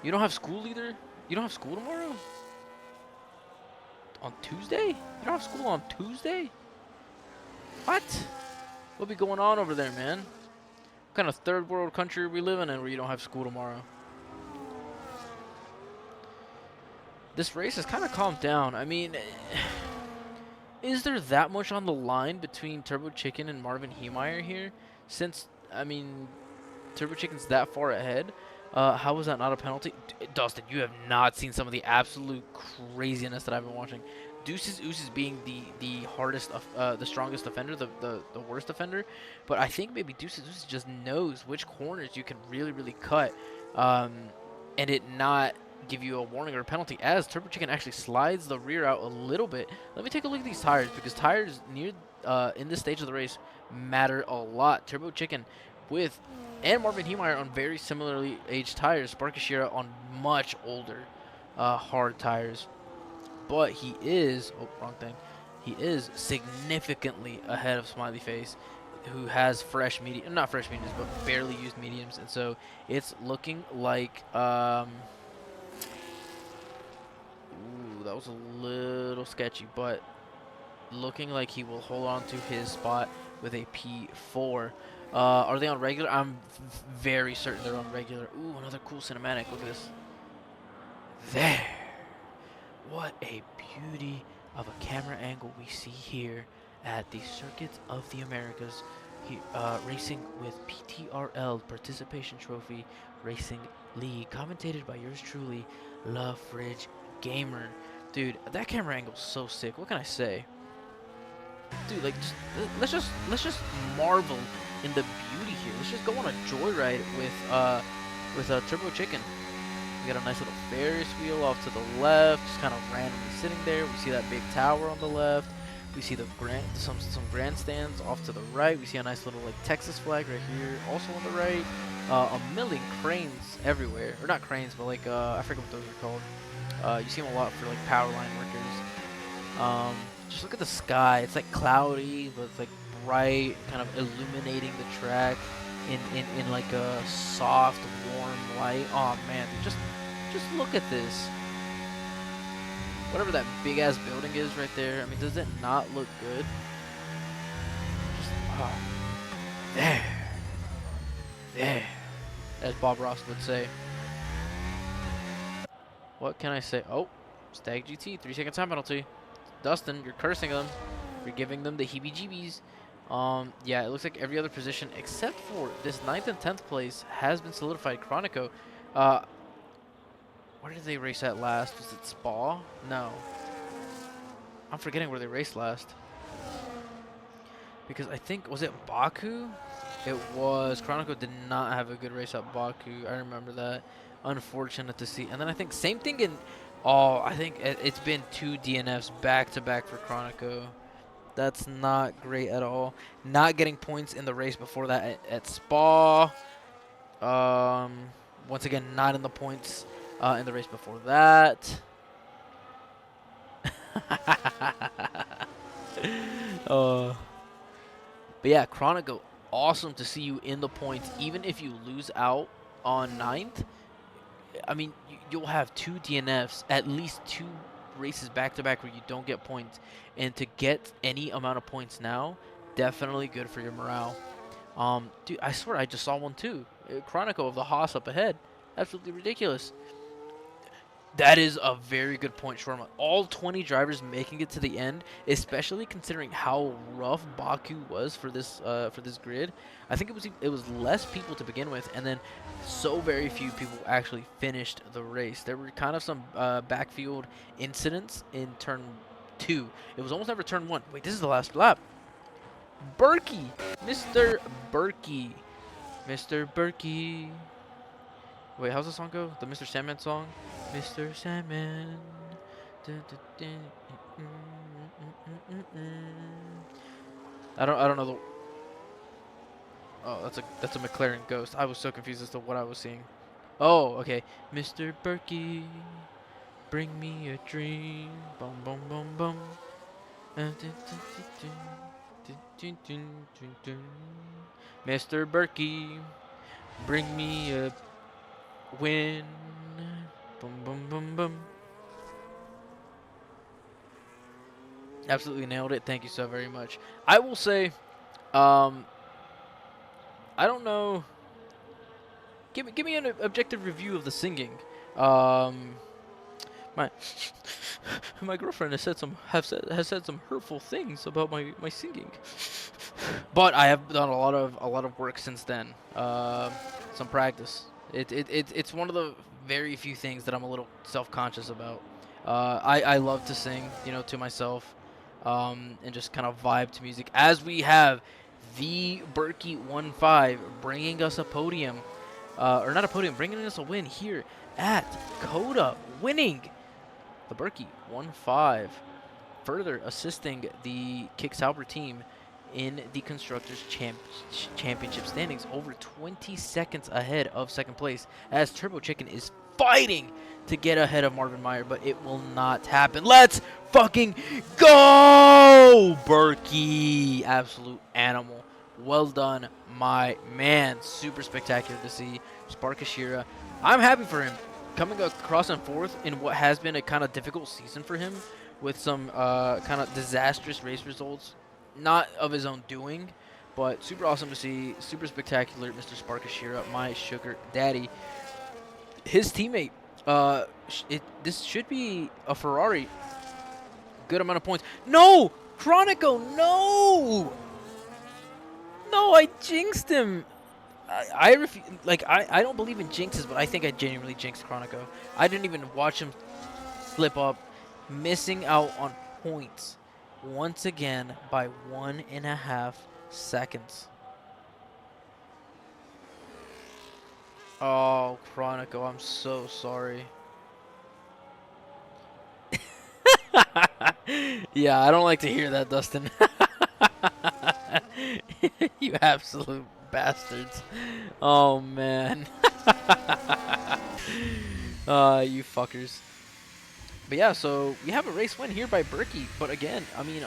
You don't have school either? You don't have school tomorrow? On Tuesday? You don't have school on Tuesday? What? What be going on over there, man? What kind of third world country are we living in where you don't have school tomorrow? This race has kind of calmed down. I mean, Is there that much on the line between Turbo Chicken and Marvin Heemeyer here? Since, I mean, Turbo Chicken's that far ahead. How was that not a penalty? Dustin, you have not seen some of the absolute craziness that I've been watching. Deuces Ooses being the hardest, the strongest offender, the worst offender. But I think maybe Deuces Ooses just knows which corners you can really cut, um, and it not give you a warning or a penalty. As Turbo Chicken actually slides the rear out a little bit. Let me take a look at these tires, because tires near in this stage of the race matter a lot. Turbo Chicken with and Marvin Heemeyer on very similarly aged tires. Sparky Shearer on much older, hard tires. But he is, oh, wrong thing. He is significantly ahead of Smiley Face, who has fresh medium, not fresh mediums, but barely used mediums. And so it's looking like, ooh, that was a little sketchy, but looking like he will hold on to his spot with a P4. Are they on regular? I'm very certain they're on regular. Ooh, another cool cinematic. Look at this. There. What a beauty of a camera angle we see here at the Circuit of the Americas. Racing with PTRL Participation Trophy Racing League. Commentated by yours truly, La Fridge Gamer. Dude, that camera angle's so sick. What can I say? Dude, like, let's just marvel in the beauty here. Let's just go on a joyride with Turbo Chicken. We got a nice little Ferris wheel off to the left, just kind of randomly sitting there. We see that big tower on the left. We see the some grandstands off to the right. We see a nice little like Texas flag right here, also on the right. A million cranes everywhere, or not cranes, but like I forget what those are called. You see them a lot for like power line workers. Just look at the sky. It's like cloudy, but it's like bright, kind of illuminating the track in like a soft, warm light. Oh man, just look at this. Whatever that big ass building is right there. I mean, does it not look good? Just there, as Bob Ross would say. What can I say? Oh, Stag GT, 3-second time penalty. Dustin, you're cursing them. You're giving them the heebie-jeebies. Yeah, it looks like every other position except for this 9th and 10th place has been solidified. Chronico, where did they race at last? Was it Spa? No. I'm forgetting where they raced last. Because I think, was it Baku? It was. Chronico did not have a good race at Baku. I remember that. Unfortunate to see. And then I think same thing in, oh, I think it's been 2 DNFs back-to-back for Chronico. That's not great at all. Not getting points in the race before that at Spa. Once again, not in the points in the race before that. But yeah, Chronico, awesome to see you in the points. Even if you lose out on 9th, I mean, you'll have 2 DNFs, at least 2 races back-to-back where you don't get points. And to get any amount of points now, definitely good for your morale. Dude, I swear I just saw one too. Chronico of the Haas up ahead. Absolutely ridiculous. That is a very good point, Shorma. All 20 drivers making it to the end, especially considering how rough Baku was for this grid. I think it was less people to begin with, and then so very few people actually finished the race. There were kind of some backfield incidents in turn 2. It was almost never turn 1. Wait, this is the last lap. Berkey, Mr. Berkey, Mr. Berkey. Wait, how's the song go? The Mr. Sandman song? Mr. Sandman. I don't know the. Oh, that's a McLaren Ghost. I was so confused as to what I was seeing. Oh, okay. Mr. Berkey, bring me a dream. Bum bum bum bum. Mr. Berkey, bring me a win. Boom, boom, boom, boom. Absolutely nailed it. Thank you so very much. I will say, I don't know. Give me an objective review of the singing, My my girlfriend has said some hurtful things about my singing. But I have done a lot of work since then. Some practice. It's one of the very few things that I'm a little self-conscious about. I love to sing, you know, to myself, and just kind of vibe to music. As we have the Berkey 1-5 bringing us a podium, or not a podium, bringing us a win here at COTA, winning the Berkey 1-5, further assisting the Kick Sauber team in the Constructors Championship standings, over 20 seconds ahead of second place, as Turbo Chicken is fighting to get ahead of Marvin Meyer, but it will not happen. Let's fucking go, Berkey! Absolute animal. Well done, my man. Super spectacular to see. Spark Ashira. I'm happy for him. Coming across and forth in what has been a kind of difficult season for him, with some kind of disastrous race results, not of his own doing, but super awesome to see. Super spectacular, Mr. Sparkashira, my sugar daddy. His teammate, this should be a Ferrari. Good amount of points. No! Chronico, no! No, I jinxed him. I don't believe in jinxes, but I think I genuinely jinxed Chronico. I didn't even watch him slip up, missing out on points once again by 1.5 seconds. Oh, Chronico, I'm so sorry. Yeah, I don't like to hear that, Dustin. You absolute bastards. Oh, man. You fuckers. But yeah, so we have a race win here by Berkey. But again, I mean,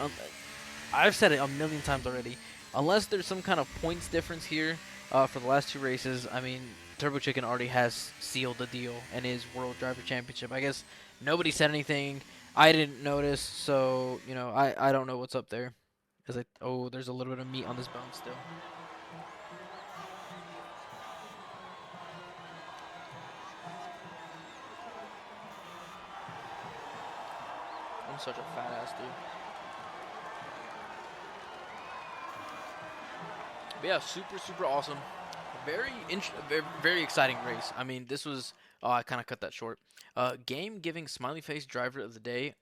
I've said it a million times already. Unless there's some kind of points difference here for the last two races, I mean, Turbo Chicken already has sealed the deal and is World Driver Championship. I guess nobody said anything. I didn't notice, so you know, I don't know what's up there. Cause oh, there's a little bit of meat on this bone still. I'm such a fat ass dude. But yeah, super awesome. Very exciting race. I mean, this was. Oh, I kind of cut that short. Game giving smiley face driver of the day.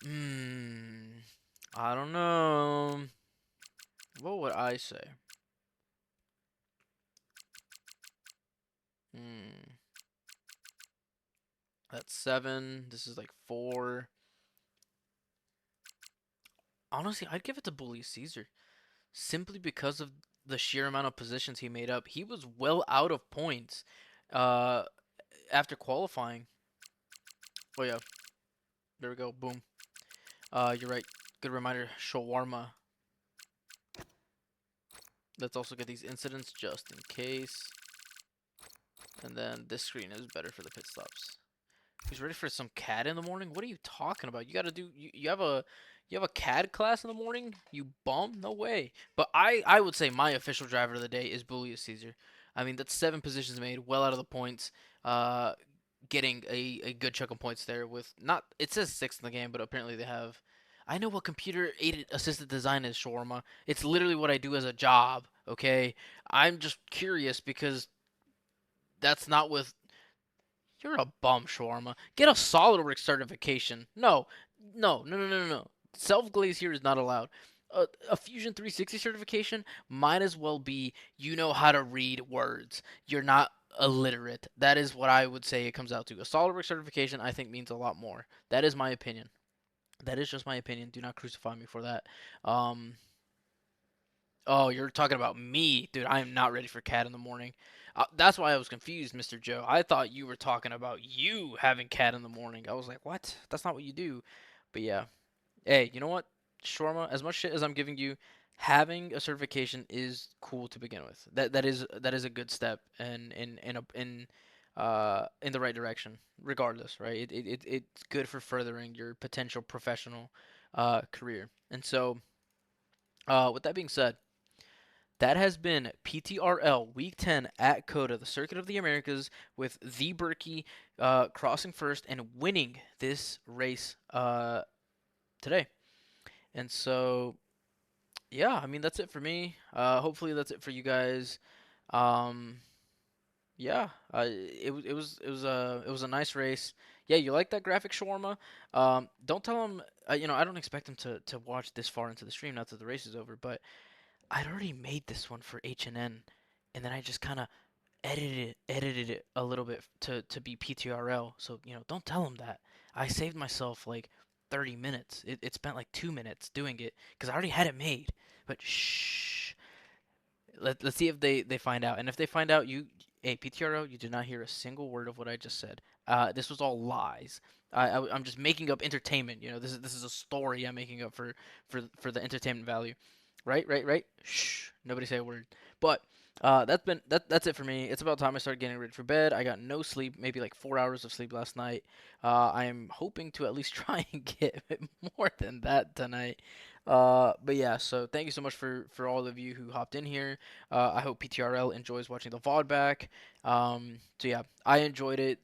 Hmm. I don't know. What would I say? Hmm. That's 7. This is like 4. Honestly, I'd give it to Bully Caesar, simply because of the sheer amount of positions he made up. He was well out of points uh, after qualifying. Oh yeah, there we go. Boom. You're right. Good reminder. Shawarma. Let's also get these incidents just in case. And then this screen is better for the pit stops. He's ready for some CAD in the morning? What are you talking about? You gotta do you have a CAD class in the morning? You bum? No way. But I would say my official driver of the day is Bullius Caesar. I mean, that's 7 positions made, well out of the points. Uh Getting a good chunk of points there with not, it says 6th in the game, but apparently they have, I know what computer aided assisted design is, Shawarma. It's literally what I do as a job, okay? I'm just curious because that's not with. You're a bum, Shawarma. Get a SolidWorks certification. No. Self glaze here is not allowed. A Fusion 360 certification might as well be you know how to read words. You're not illiterate. That is what I would say it comes out to. A SolidWorks certification, I think, means a lot more. That is my opinion. That is just my opinion. Do not crucify me for that. Um, Oh, you're talking about me, dude. I am not ready for CAD in the morning. That's why I was confused, Mr. Joe. I thought you were talking about you having CAD in the morning. I was like, what? That's not what you do. But yeah. Hey, you know what, Shawarma? As much shit as I'm giving you, having a certification is cool to begin with. That is a good step and in the right direction, regardless, right? It's good for furthering your potential professional career. And so, with that being said. That has been PTRL Week 10 at COTA, the Circuit of the Americas, with the Berkey crossing first and winning this race today. And so, yeah, I mean that's it for me. Hopefully that's it for you guys. Um, yeah, it was a nice race. Yeah, you like that graphic shawarma? Don't tell him. I don't expect him to watch this far into the stream, not that the race is over, but I'd already made this one for H&N, and then I just kind of edited it a little bit to be PTRL. So, don't tell him that. I saved myself like 30 minutes. It spent like 2 minutes doing it because I already had it made. But shh. Let's see if they find out. And if they find out, hey, PTRL, you did not hear a single word of what I just said. This was all lies. I'm just making up entertainment. This is a story I'm making up for the entertainment value. Right, right, right. Shh. Nobody say a word. But that's it for me. It's about time I started getting ready for bed. I got no sleep, maybe like 4 hours of sleep last night. I am hoping to at least try and get more than that tonight. But yeah, so thank you so much for all of you who hopped in here. I hope PTRL enjoys watching the VOD back. So yeah, I enjoyed it.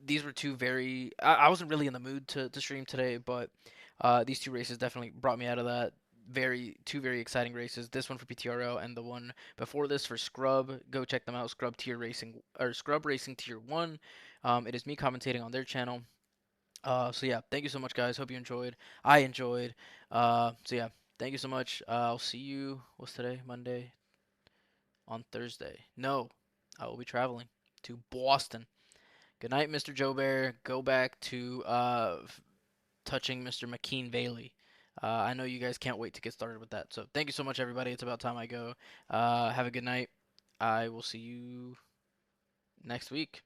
These were two very. I wasn't really in the mood to stream today, but these two races definitely brought me out of that. Two very exciting races. This one for PTRL and the one before this for Scrub. Go check them out. Scrub Racing Tier One. It is me commentating on their channel. So yeah, thank you so much, guys. Hope you enjoyed. I enjoyed. So yeah, thank you so much. I'll see you. What's today? Monday. On Thursday. No, I will be traveling to Boston. Good night, Mr. Joe Bear. Go back to touching Mr. McKean Bailey. I know you guys can't wait to get started with that. So thank you so much, everybody. It's about time I go. Have a good night. I will see you next week.